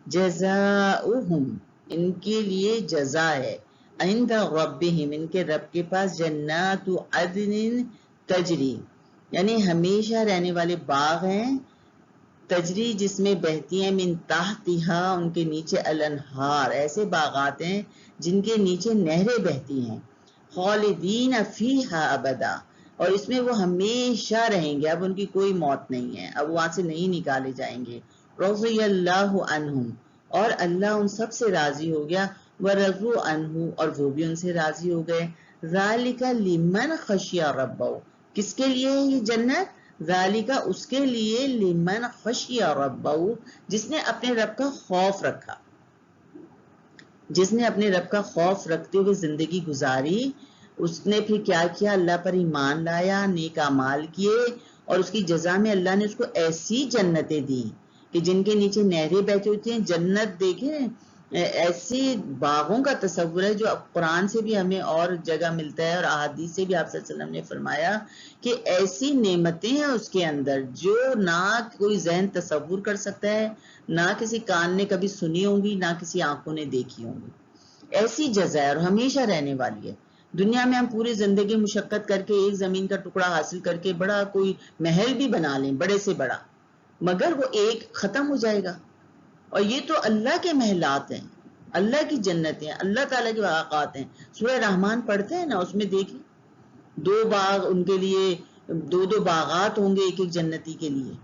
جزاؤہم، ان کے لیے جزا ہے، عند ربہم، ان کے رب کے پاس، جنات عدن تجری، یعنی ہمیشہ رہنے والے باغ ہیں، تجری جس میں بہتی ہیں من تحتہا ان کے نیچے الانہار، ایسے باغات ہیں جن کے نیچے نہریں بہتی ہیں، خالدین فیہا ابدا، اور اس میں وہ ہمیشہ رہیں گے، اب ان کی کوئی موت نہیں ہے، اب وہاں سے نہیں نکالے جائیں گے، رضی اللہ عنہم، اور اللہ ان سب سے راضی ہو گیا، ورضوا عنہ، اور وہ بھی ان سے راضی ہو گئے، ذالک لمن خشی ربہ، کس کے لیے ہے یہ جنت؟ ذالک اس کے لیے، لمن خشی ربہ، جس نے اپنے رب کا خوف رکھا، جس نے اپنے رب کا خوف رکھتے ہوئے زندگی گزاری، اس نے پھر کیا کیا؟ اللہ پر ایمان لایا، نیک اعمال کیے، اور اس کی جزا میں اللہ نے اس کو ایسی جنتیں دی کہ جن کے نیچے نہریں بہتی ہوتی ہیں۔ جنت دیکھیں، ایسی باغوں کا تصور ہے جو قرآن سے بھی ہمیں اور جگہ ملتا ہے، اور احادیث سے بھی آپ صلی اللہ علیہ وسلم نے فرمایا کہ ایسی نعمتیں ہیں اس کے اندر جو نہ کوئی ذہن تصور کر سکتا ہے، نہ کسی کان نے کبھی سنی ہوں گی، نہ کسی آنکھوں نے دیکھی ہوں گی۔ ایسی جزا ہے اور ہمیشہ رہنے والی ہے۔ دنیا میں ہم پوری زندگی مشقت کر کے ایک زمین کا ٹکڑا حاصل کر کے بڑا کوئی محل بھی بنا لیں، بڑے سے بڑا، مگر وہ ایک ختم ہو جائے گا، اور یہ تو اللہ کے محلات ہیں، اللہ کی جنتیں، اللہ تعالیٰ کے باغات ہیں۔ سورہ رحمان پڑھتے ہیں نا، اس میں دیکھیں 2 باغ ان کے لیے، 2 باغات ہوں گے ایک ایک جنتی کے لیے،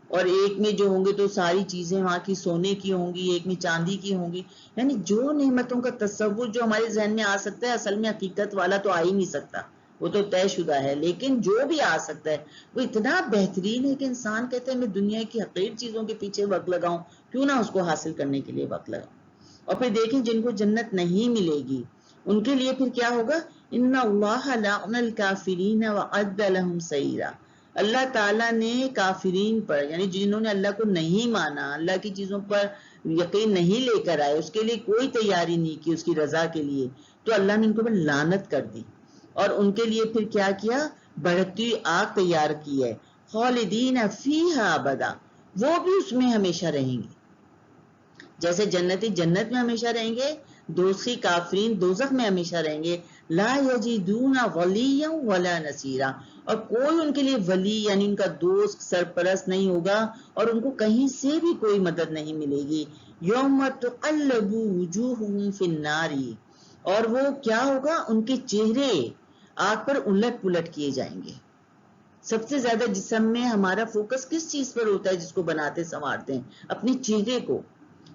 اور ایک میں جو ہوں گے تو ساری چیزیں وہاں کی سونے کی ہوں گی، ایک میں چاندی کی ہوں گی۔ یعنی جو نعمتوں کا تصور جو ہمارے ذہن میں آ سکتا ہے، اصل میں حقیقت والا تو آ ہی نہیں سکتا، وہ تو طے شدہ ہے، لیکن جو بھی آ سکتا ہے وہ اتنا بہترین ہے کہ انسان کہتے ہیں میں دنیا کی حقیر چیزوں کے پیچھے وقت لگاؤں، کیوں نہ اس کو حاصل کرنے کے لیے وقت لگاؤں۔ اور پھر دیکھیں جن کو جنت نہیں ملے گی ان کے لیے پھر کیا ہوگا؟ ان اللہ لعن الکافرین وعد لهم سعیرا، اللہ تعالیٰ نے کافرین پر، یعنی جنہوں نے اللہ کو نہیں مانا، اللہ کی چیزوں پر یقین نہیں لے کر آئے، اس کے لیے کوئی تیاری نہیں کی اس کی رضا کے لیے، تو اللہ نے ان کے اوپر لعنت کر دی، اور ان کے لیے پھر کیا کیا؟ بڑھتی آگ تیار کی ہے، خالدین فیہا ابدا، وہ بھی اس میں ہمیشہ رہیں گے۔ جیسے جنتی جنت میں ہمیشہ رہیں گے، دوزخی کافرین دوزخ میں ہمیشہ رہیں گے، لا یجدون ولیا ولا نصیرا، اور کوئی ان کے لیے ولی یعنی ان کا دوست سرپرست نہیں ہوگا، اور ان کو کہیں سے بھی کوئی مدد نہیں ملے گی۔ یوم تقلب وجوہہم فی النار، اور وہ کیا ہوگا؟ ان کے چہرے آگ پر الٹ پلٹ کیے جائیں گے۔ سب سے زیادہ جسم میں ہمارا فوکس کس چیز پر ہوتا ہے جس کو بناتے سنوارتے ہیں؟ اپنے چہرے کو،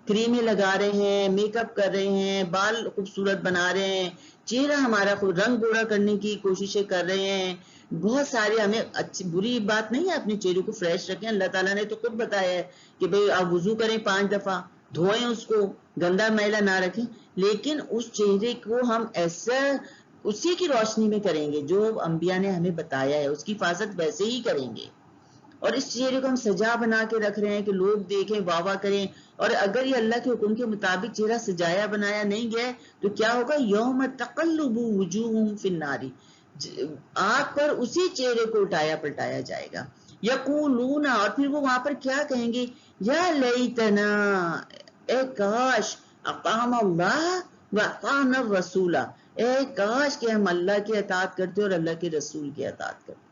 کریمیں لگا رہے ہیں، میک اپ کر رہے ہیں، بال خوبصورت بنا رہے ہیں، چہرہ ہمارا خود رنگ گوڑا کرنے کی کوششیں کر رہے ہیں، بہت سارے، ہمیں اچھی بری بات نہیں ہے اپنے چہرے کو فریش رکھیں، اللہ تعالیٰ نے تو خود بتایا ہے کہ بھئی آپ وضو کریں 5 دفعہ، دھوئیں اس کو، گندا میلا نہ رکھیں، لیکن اس چہرے کو ہم ایسا اسی کی روشنی میں کریں گے جو انبیاء نے ہمیں بتایا ہے، اس کی حفاظت ویسے ہی کریں گے، اور اس چہرے کو ہم سجا بنا کے رکھ رہے ہیں کہ لوگ دیکھیں، واہ واہ کریں، اور اگر یہ اللہ کے حکم کے مطابق چہرہ سجایا بنایا نہیں گیا تو کیا ہوگا؟ یوم تقلب وجوہہم فی النار، آگ پر اسی چہرے کو اٹھایا پلٹایا جائے گا، یقولون، اور پھر وہ وہاں پر کیا کہیں گے؟ یا لیتنا، اے کاش، اطعنا اللہ واطعنا الرسول، اے کاش کہ ہم اللہ کی اطاعت کرتے اور اللہ کے رسول کی اطاعت کرتے۔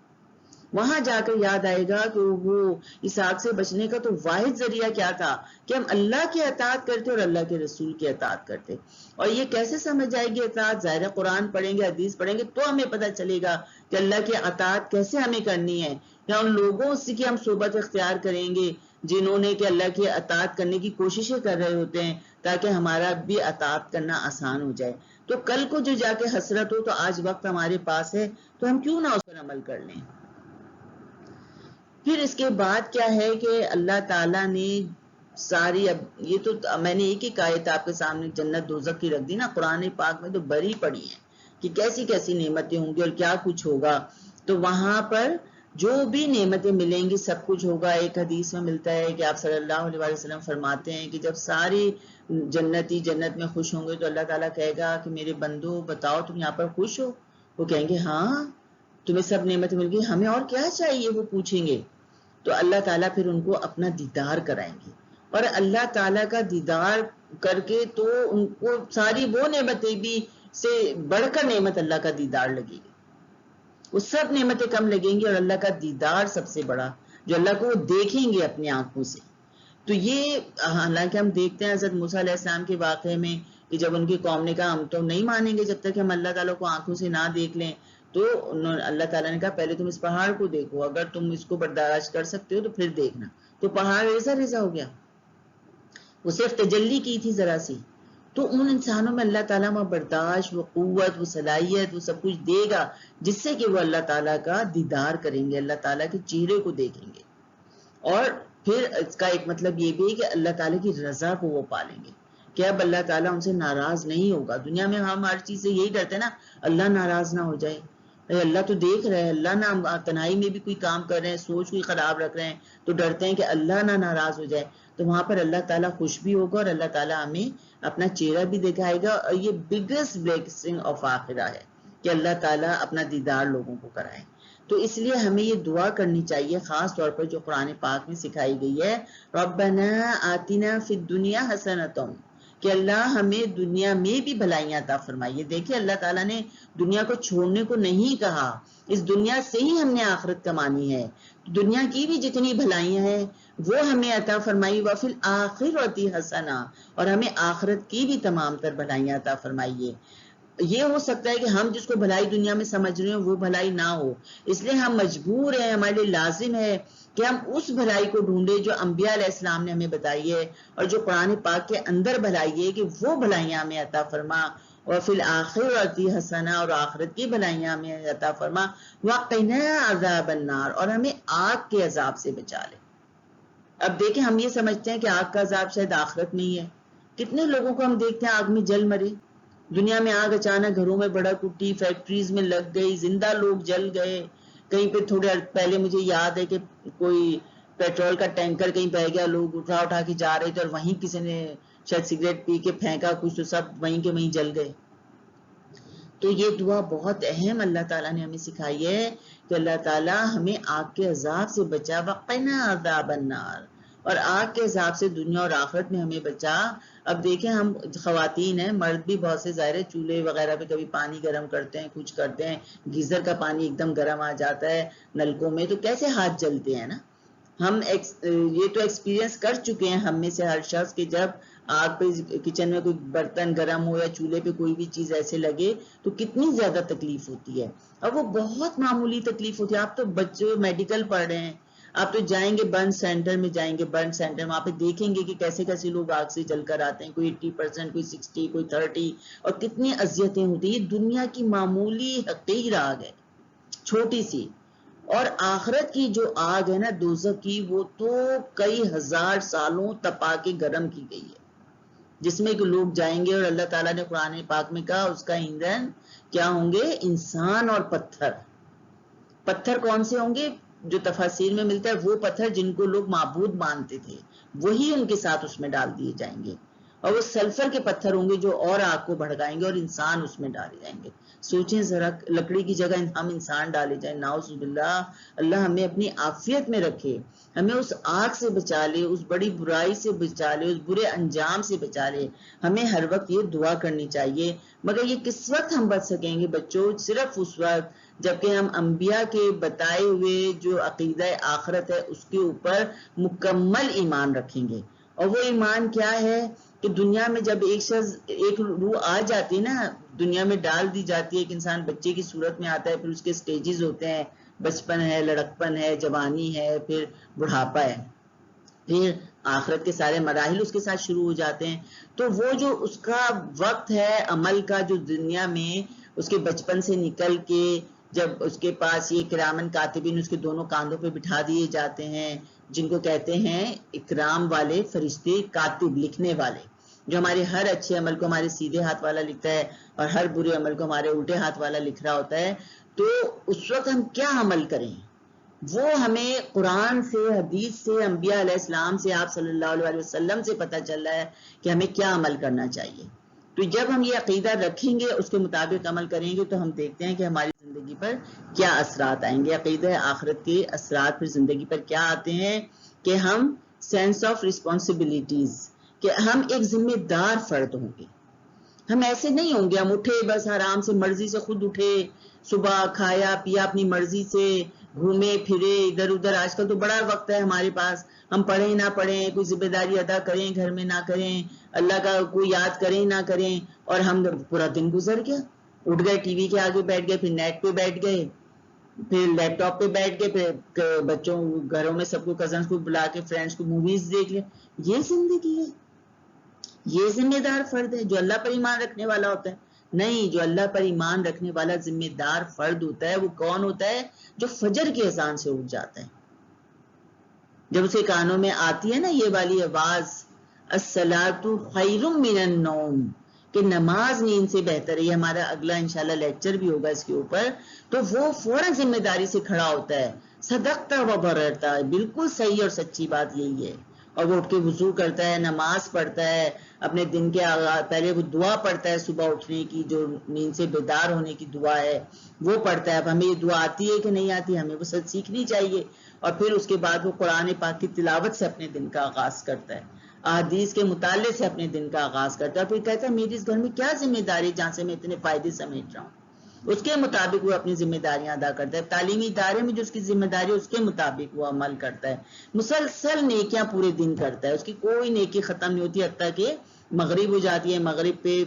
وہاں جا کر یاد آئے گا کہ وہ اس آگ سے بچنے کا تو واحد ذریعہ کیا تھا کہ ہم اللہ کی اطاعت کرتے اور اللہ کے رسول کی اطاعت کرتے۔ اور یہ کیسے سمجھ آئے گی اطاعت؟ ظاہر قرآن پڑھیں گے، حدیث پڑھیں گے تو ہمیں پتہ چلے گا کہ اللہ کی اطاعت کیسے ہمیں کرنی ہے، یا ان لوگوں سے کی ہم صحبت اختیار کریں گے جنہوں نے کہ اللہ کی اطاعت کرنے کی کوششیں کر رہے ہوتے ہیں تاکہ ہمارا بھی اطاعت کرنا آسان ہو جائے۔ تو کل کو جو جا کے حسرت ہو، تو آج وقت ہمارے پاس ہے تو ہم کیوں نہ اس پر عمل کر لیں۔ پھر اس کے بعد کیا ہے کہ اللہ تعالیٰ نے ساری، اب یہ تو میں نے ایک آیت آپ کے سامنے جنت دوزخ کی رکھ دی نا، قرآن پاک میں تو بری پڑی ہیں کہ کیسی کیسی نعمتیں ہوں گی اور کیا کچھ ہوگا، تو وہاں پر جو بھی نعمتیں ملیں گی سب کچھ ہوگا۔ ایک حدیث میں ملتا ہے کہ آپ صلی اللہ علیہ وسلم فرماتے ہیں کہ جب ساری جنتی جنت میں خوش ہوں گے تو اللہ تعالیٰ کہے گا کہ میرے بندو بتاؤ تم یہاں پر خوش ہو؟ وہ کہیں گے ہاں تمہیں سب نعمتیں مل گئی، ہمیں اور کیا چاہیے؟ وہ پوچھیں گے، تو اللہ تعالیٰ پھر ان کو اپنا دیدار کرائیں گے، اور اللہ تعالیٰ کا دیدار کر کے تو ان کو ساری وہ نعمتیں بھی سے بڑھ کر نعمت اللہ کا دیدار لگے گی۔ وہ سب نعمتیں کم لگیں گی، اور اللہ کا دیدار سب سے بڑا، جو اللہ کو وہ دیکھیں گے اپنی آنکھوں سے۔ تو یہ حالانکہ ہم دیکھتے ہیں حضرت موسیٰ علیہ السلام کے واقعے میں کہ جب ان کی قوم نے کہا ہم تو نہیں مانیں گے جب تک کہ ہم اللہ تعالیٰ کو آنکھوں سے نہ دیکھ لیں، تو اللہ تعالیٰ نے کہا پہلے تم اس پہاڑ کو دیکھو، اگر تم اس کو برداشت کر سکتے ہو تو پھر دیکھنا۔ تو پہاڑ ریزا ریزا ہو گیا، وہ صرف تجلی کی تھی ذرا سی۔ تو ان انسانوں میں اللہ تعالیٰ وہ برداشت، وہ قوت، وہ صلاحیت، وہ سب کچھ دے گا جس سے کہ وہ اللہ تعالیٰ کا دیدار کریں گے، اللہ تعالیٰ کے چہرے کو دیکھیں گے۔ اور پھر اس کا ایک مطلب یہ بھی ہے کہ اللہ تعالیٰ کی رضا کو وہ پالیں گے کہ اب اللہ تعالیٰ ان سے ناراض نہیں ہوگا۔ دنیا میں ہم ہر چیز سے یہی ڈرتے ہیں نا، اللہ ناراض نہ ہو جائے، اللہ تو دیکھ رہے ہیں، اللہ نہ تنہائی میں بھی کوئی کام کر رہے ہیں، سوچ کوئی خراب رکھ رہے ہیں تو ڈرتے ہیں کہ اللہ نہ ناراض ہو جائے۔ تو وہاں پر اللہ تعالیٰ خوش بھی ہوگا اور اللہ تعالیٰ ہمیں اپنا چہرہ بھی دکھائے گا، اور یہ بگیسٹ بلیسنگ آف آخرہ ہے کہ اللہ تعالیٰ اپنا دیدار لوگوں کو کرائے۔ تو اس لیے ہمیں یہ دعا کرنی چاہیے، خاص طور پر جو قرآن پاک میں سکھائی گئی ہے، ربنا آتنا فی الدنیا حسنۃ، کہ اللہ ہمیں دنیا میں بھی بھلائیاں عطا فرمائیے۔ دیکھیں اللہ تعالیٰ نے دنیا کو چھوڑنے کو نہیں کہا، اس دنیا سے ہی ہم نے آخرت کمانی ہے، دنیا کی بھی جتنی بھلائیاں ہیں وہ ہمیں عطا فرمائی، وفی الآخرۃ حسنہ، اور ہمیں آخرت کی بھی تمام تر بھلائیاں عطا فرمائیے۔ یہ ہو سکتا ہے کہ ہم جس کو بھلائی دنیا میں سمجھ رہے ہیں وہ بھلائی نہ ہو، اس لیے ہم مجبور ہیں، ہمارے لیے لازم ہے کہ ہم اس بھلائی کو ڈھونڈے جو انبیاء علیہ السلام نے ہمیں بتائی ہے، اور جو قرآن پاک کے اندر بھلائی ہے کہ وہ بھلائیاں ہمیں عطا فرما، اور فی الآخرۃ حسنہ، اور آخرت کی بھلائیاں ہمیں عطا فرما، وقنا عذاب النار، اور ہمیں آگ کے عذاب سے بچا لے۔ اب دیکھیں ہم یہ سمجھتے ہیں کہ آگ کا عذاب شاید آخرت نہیں ہے، کتنے لوگوں کو ہم دیکھتے ہیں آگ میں جل مرے، دنیا میں آگ اچانک گھروں میں بڑک اٹھی، فیکٹریز میں لگ گئی، زندہ لوگ جل گئے۔ کہیں پہ تھوڑے پہلے مجھے یاد ہے کہ کوئی پیٹرول کا ٹینکر کہیں بہ گیا، لوگ اٹھا کے جا رہے تھے اور وہیں کسی نے شاید سگریٹ پی کے پھینکا کچھ، تو سب وہیں کے وہیں جل گئے۔ تو یہ دعا بہت اہم اللہ تعالیٰ نے ہمیں سکھائی ہے کہ اللہ تعالیٰ ہمیں آگ کے عذاب سے بچا، وقنا عذاب النار، اور آگ کے عذاب سے دنیا اور آخرت میں ہمیں بچا۔ اب دیکھیں ہم خواتین ہیں، مرد بھی بہت سے ظاہر ہے چولہے وغیرہ پہ کبھی پانی گرم کرتے ہیں، کچھ کرتے ہیں، گیزر کا پانی ایک دم گرم آ جاتا ہے نلکوں میں، تو کیسے ہاتھ جلتے ہیں نا۔ ہم یہ تو ایکسپیرینس کر چکے ہیں ہم میں سے ہر شخص کہ جب آگ پہ کچن میں کوئی برتن گرم ہو یا چولہے پہ کوئی بھی چیز ایسے لگے تو کتنی زیادہ تکلیف ہوتی ہے، اور وہ بہت معمولی تکلیف ہوتی ہے۔ آپ تو بچے میڈیکل پڑھ رہے ہیں، آپ تو جائیں گے برن سینٹر میں، جائیں گے برن سینٹر، وہاں پہ دیکھیں گے کہ کیسے کیسے لوگ آگ سے جل کر آتے ہیں، کوئی 80%، کوئی 60، کوئی 30، اور کتنی اذیتیں ہوتی ہیں۔ یہ دنیا کی معمولی حقیر آگ ہے، چھوٹی سی، اور آخرت کی جو آگ ہے نا دوزخ کی، وہ تو کئی ہزار سالوں تپا کے گرم کی گئی ہے، جس میں کہ لوگ جائیں گے، اور اللہ تعالیٰ نے قرآن پاک میں کہا اس کا ایندھن کیا ہوں گے؟ انسان اور پتھر۔ پتھر کون سے ہوں گے؟ جو تفاسیر میں ملتا ہے وہ پتھر جن کو لوگ معبود مانتے تھے، وہی ان کے ساتھ اس میں ڈال دیے جائیں گے، اور وہ سلفر کے پتھر ہوں گے جو اور آگ کو بھڑکائیں گے، اور انسان اس میں ڈالے جائیں گے۔ سوچیں ذرا، لکڑی کی جگہ ہم انسان ڈالے جائیں، نعوذ باللہ، اللہ ہمیں اپنی عافیت میں رکھے، ہمیں اس آگ سے بچا لے، اس بڑی برائی سے بچا لے، اس برے انجام سے بچا لے۔ ہمیں ہر وقت یہ دعا کرنی چاہیے، مگر یہ کس وقت ہم بچ سکیں گے بچوں؟ صرف اس وقت جبکہ ہم انبیاء کے بتائے ہوئے جو عقیدہ آخرت ہے اس کے اوپر مکمل ایمان رکھیں گے۔ اور وہ ایمان کیا ہے کہ دنیا میں جب ایک روح آ جاتی ہے نا، دنیا میں ڈال دی جاتی ہے، ایک انسان بچے کی صورت میں آتا ہے، پھر اس کے سٹیجز ہوتے ہیں، بچپن ہے، لڑکپن ہے، جوانی ہے، پھر بڑھاپا ہے، پھر آخرت کے سارے مراحل اس کے ساتھ شروع ہو جاتے ہیں۔ تو وہ جو اس کا وقت ہے عمل کا، جو دنیا میں اس کے بچپن سے نکل کے جب اس کے پاس یہ کرامن کاتبین اس کے دونوں کاندھوں پہ بٹھا دیے جاتے ہیں، جن کو کہتے ہیں اکرام والے فرشتے، کاتب، لکھنے والے، جو ہمارے ہر اچھے عمل کو ہمارے سیدھے ہاتھ والا لکھتا ہے اور ہر برے عمل کو ہمارے الٹے ہاتھ والا لکھ رہا ہوتا ہے۔ تو اس وقت ہم کیا عمل کریں؟ وہ ہمیں قرآن سے، حدیث سے، انبیاء علیہ السلام سے، آپ صلی اللہ علیہ وسلم سے پتہ چل رہا ہے کہ ہمیں کیا عمل کرنا چاہیے۔ تو جب ہم یہ عقیدہ رکھیں گے، اس کے مطابق عمل کریں گے، تو ہم دیکھتے ہیں کہ ہماری زندگی پر کیا اثرات آئیں گے۔ عقیدہ آخرت کے اثرات پھر زندگی پر کیا آتے ہیں کہ ہم سینس آف رسپانسبلٹیز، کہ ہم ایک ذمہ دار فرد ہوں گے، ہم ایسے نہیں ہوں گے، ہم اٹھے بس آرام سے مرضی سے خود اٹھے، صبح کھایا پیا اپنی مرضی سے، گھومے پھرے ادھر ادھر. آج کل تو بڑا وقت ہے ہمارے پاس، ہم پڑھیں نہ پڑھیں، کوئی ذمہ داری ادا کریں گھر میں نہ کریں، اللہ کا کوئی یاد کریں نہ کریں، اور ہم پورا دن گزر گیا. اٹھ گئے ٹی وی کے آگے بیٹھ گئے، پھر نیٹ پہ بیٹھ گئے، پھر لیپ ٹاپ پہ بیٹھ گئے، پھر بچوں گھروں میں سب کو کزنس کو بلا کے فرینڈس کو موویز دیکھ لیں. یہ زندگی ہے؟ یہ ذمہ دار فرد ہے جو اللہ پر ایمان رکھنے والا ہوتا ہے؟ نہیں، جو اللہ پر ایمان رکھنے والا ذمہ دار فرد ہوتا ہے وہ کون ہوتا ہے؟ جو فجر کی اذان سے اٹھ جاتا ہے. جب اسے کانوں میں آتی ہے نا یہ والی آواز، الصلاۃ خیر من النوم، کہ نماز نیند سے بہتر ہے، یہ ہمارا اگلا انشاءاللہ لیکچر بھی ہوگا اس کے اوپر، تو وہ فوراً ذمہ داری سے کھڑا ہوتا ہے. صدقتا و بررتا، بالکل صحیح اور سچی بات یہی ہے. اور وہ اٹھ کے وضو کرتا ہے، نماز پڑھتا ہے، اپنے دن کے آغاز پہلے وہ دعا پڑھتا ہے صبح اٹھنے کی، جو نیند سے بیدار ہونے کی دعا ہے وہ پڑھتا ہے. اب ہمیں یہ دعا آتی ہے کہ نہیں آتی؟ ہمیں وہ سب سیکھنی چاہیے. اور پھر اس کے بعد وہ قرآن پاک کی تلاوت سے اپنے دن کا آغاز کرتا ہے، احادیث کے مطالعے سے اپنے دن کا آغاز کرتا ہے. پھر کہتا ہے میری اس گھر میں کیا ذمہ داری جہاں سے میں اتنے فائدے سمیٹ رہا ہوں. اس کے مطابق وہ اپنی ذمہ داریاں ادا کرتا ہے. تعلیمی ادارے میں جو اس کی ذمہ داری ہے اس کے مطابق وہ عمل کرتا ہے. مسلسل نیکیاں پورے دن کرتا ہے، اس کی کوئی نیکی ختم نہیں ہوتی حتیٰ کہ مغرب ہو جاتی ہے. مغرب پہ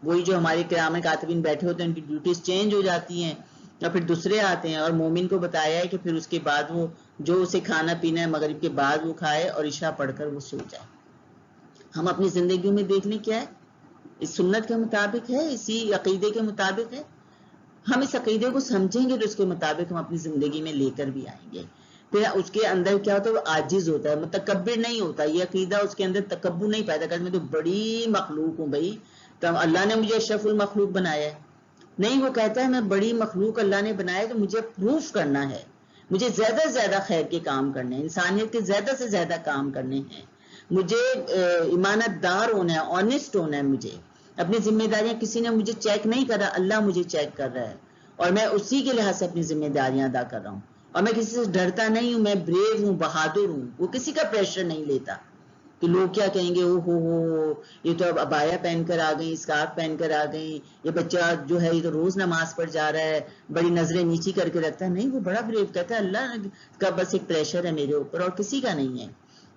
وہی جو ہمارے کرام کاتبین بیٹھے ہوتے ہیں ان کی ڈیوٹیز چینج ہو جاتی ہیں اور پھر دوسرے آتے ہیں. اور مومن کو بتایا ہے کہ پھر اس کے بعد وہ جو اسے کھانا پینا ہے مغرب کے بعد وہ کھائے اور عشاء پڑھ کر وہ سو جائے. ہم اپنی زندگی میں دیکھ لیں کیا ہے، اس سنت کے مطابق ہے، اسی عقیدے کے مطابق ہے. ہم اس عقیدے کو سمجھیں گے تو اس کے مطابق ہم اپنی زندگی میں لے کر بھی آئیں گے. پھر اس کے اندر کیا ہوتا ہے؟ وہ عاجز ہوتا ہے، متکبر نہیں ہوتا. یہ عقیدہ اس کے اندر تکبر نہیں پیدا کرتا، میں تو بڑی مخلوق ہوں بھائی، تو اللہ نے مجھے اشرف المخلوق بنایا ہے. نہیں، وہ کہتا ہے میں بڑی مخلوق اللہ نے بنایا تو مجھے پروف کرنا ہے، مجھے زیادہ سے زیادہ خیر کے کام کرنے ہیں، انسانیت کے زیادہ سے زیادہ کام کرنے ہیں، مجھے ایمانت دار ہونا ہے، آنےسٹ ہونا ہے. مجھے اپنی ذمہ داریاں کسی نے مجھے چیک نہیں کرا، اللہ مجھے چیک کر رہا ہے اور میں اسی کے لحاظ سے اپنی ذمہ داریاں ادا کر رہا ہوں. اور میں کسی سے ڈرتا نہیں ہوں، میں بریو ہوں، بہادر ہوں. وہ کسی کا پریشر نہیں لیتا کہ لوگ کیا کہیں گے، او ہو یہ تو اب عبایا پہن کر آ گئی، اسکارف پہن کر آ گئی، یہ بچہ جو ہے یہ تو روز نماز پڑھ جا رہا ہے، بڑی نظریں نیچی کر کے رکھتا ہے. نہیں، وہ بڑا بریو کہتا ہے اللہ کا بس ایک پریشر ہے میرے اوپر اور کسی کا نہیں ہے.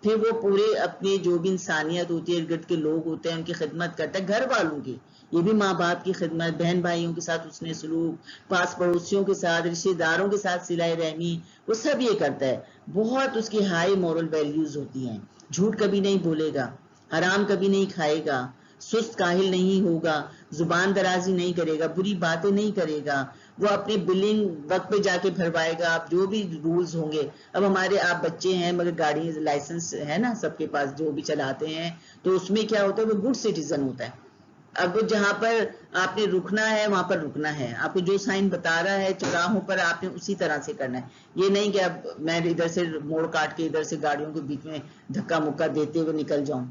پھر وہ پورے اپنے جو بھی انسانیت ہوتی ہے، ارد گرد کے لوگ ہوتے ہیں ان کی خدمت کرتا ہے، گھر والوں کی، یہ بھی ماں باپ کی خدمت، بہن بھائیوں کے ساتھ اس نے سلوک، پاس پڑوسیوں کے ساتھ، رشتہ داروں کے ساتھ صلہ رحمی، وہ سب یہ کرتا ہے. بہت اس کی ہائی مورل ویلیوز ہوتی ہیں. جھوٹ کبھی نہیں بولے گا، حرام کبھی نہیں کھائے گا، سست کاہل نہیں ہوگا، زبان درازی نہیں کرے گا، بری باتیں نہیں کرے گا، وہ اپنے بلنگ وقت پہ جا کے بھروائے گا. آپ جو بھی رولز ہوں گے، اب ہمارے آپ بچے ہیں مگر گاڑی لائسنس ہے نا سب کے پاس جو بھی چلاتے ہیں، تو اس میں کیا ہوتا ہے وہ گڈ سٹیزن ہوتا ہے. اب جہاں پر آپ نے رکنا ہے وہاں پر رکنا ہے، آپ کو جو سائن بتا رہا ہے چوراہوں پر آپ نے اسی طرح سے کرنا ہے. یہ نہیں کہ اب میں ادھر سے موڑ کاٹ کے ادھر سے گاڑیوں کے بیچ میں دھکا مکا دیتے ہوئے نکل جاؤں،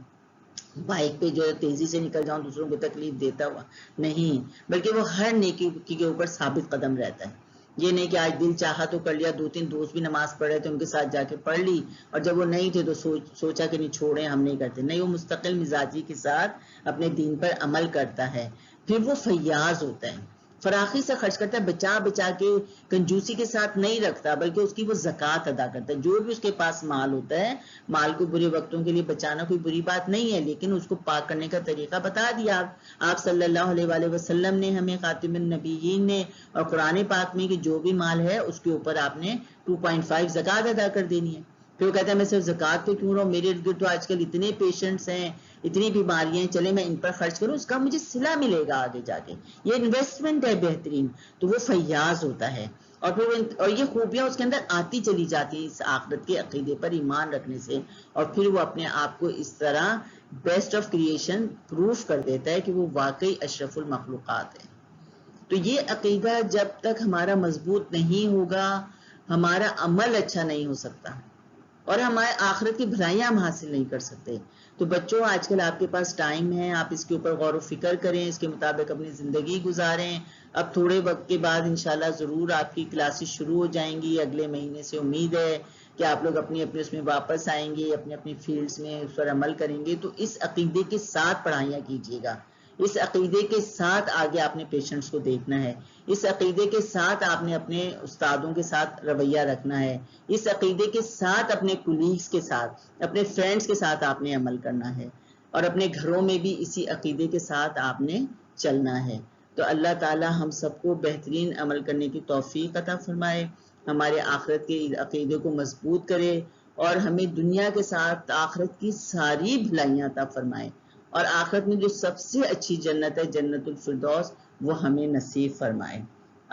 بائک پہ جو ہے تیزی سے نکل جاؤں دوسروں کو تکلیف دیتا ہوا. نہیں، بلکہ وہ ہر نیکی کے اوپر ثابت قدم رہتا ہے. یہ نہیں کہ آج دل چاہا تو کر لیا، دو تین دوست بھی نماز پڑھ رہے تھے ان کے ساتھ جا کے پڑھ لی، اور جب وہ نہیں تھے تو سوچا کہ نہیں چھوڑیں ہم نہیں کرتے. نہیں، وہ مستقل مزاجی کے ساتھ اپنے دین پر عمل کرتا ہے. پھر وہ فیاض ہوتا ہے، فراخی سے خرچ کرتا ہے، بچا بچا کے، کنجوسی کے ساتھ نہیں رکھتا بلکہ اس کی وہ زکوٰۃ ادا کرتا ہے. جو بھی اس کے پاس مال ہوتا ہے، مال کو برے وقتوں کے لیے بچانا کوئی بری بات نہیں ہے، لیکن اس کو پاک کرنے کا طریقہ بتا دیا آپ صلی اللہ علیہ وآلہ وسلم نے ہمیں، خاتم النبیین نے، اور قرآن پاک میں کہ جو بھی مال ہے اس کے اوپر آپ نے 2.5 زکوٰۃ ادا کر دینی ہے. پھر وہ کہتا ہے میں صرف زکوٰۃ پہ کیوں رہا ہوں، میرے ارد گرد تو آج کل اتنے پیشنٹس ہیں، اتنی بیماریاں ہیں، چلے میں ان پر خرچ کروں، اس کا مجھے صلہ ملے گا آگے جا کے، یہ انویسٹمنٹ ہے بہترین. تو وہ فیاض ہوتا ہے. اور پھر اور یہ خوبیاں اس کے اندر آتی چلی جاتی ہیں اس آخرت کے عقیدے پر ایمان رکھنے سے. اور پھر وہ اپنے آپ کو اس طرح بیسٹ آف کریشن پروف کر دیتا ہے کہ وہ واقعی اشرف المخلوقات ہے. تو یہ عقیدہ جب تک ہمارا مضبوط نہیں ہوگا، ہمارا عمل اچھا نہیں ہو سکتا اور ہمارے آخرت کی بھلائیاں ہم حاصل نہیں کر سکتے. تو بچوں، آج کل آپ کے پاس ٹائم ہے، آپ اس کے اوپر غور و فکر کریں، اس کے مطابق اپنی زندگی گزاریں. اب تھوڑے وقت کے بعد انشاءاللہ ضرور آپ کی کلاسز شروع ہو جائیں گی، اگلے مہینے سے امید ہے کہ آپ لوگ اپنی اپنی اس میں واپس آئیں گے، اپنی اپنی فیلڈز میں اس پر عمل کریں گے. تو اس عقیدے کے ساتھ پڑھائیاں کیجیے گا اس عقیدے کے ساتھ آگے آپ نے پیشنٹس کو دیکھنا ہے، اس عقیدے کے ساتھ آپ نے اپنے استادوں کے ساتھ رویہ رکھنا ہے، اس عقیدے کے ساتھ اپنے کولیگز کے ساتھ، اپنے فرینڈس کے ساتھ آپ نے عمل کرنا ہے، اور اپنے گھروں میں بھی اسی عقیدے کے ساتھ آپ نے چلنا ہے۔ تو اللہ تعالی ہم سب کو بہترین عمل کرنے کی توفیق عطا فرمائے، ہمارے آخرت کے عقیدے کو مضبوط کرے، اور ہمیں دنیا کے ساتھ آخرت کی ساری بھلائیاں عطا فرمائے، اور آخرت میں جو سب سے اچھی جنت ہے، جنت الفردوس، وہ ہمیں نصیب فرمائے۔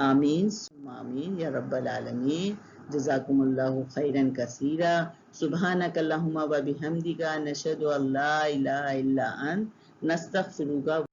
آمین ثم آمین یا رب العالمین۔ جزاکم اللہ خیرا کثیرا۔ سبحانک اللہم و بحمدک، نشہد ان لا الہ الا انت، نستغفرک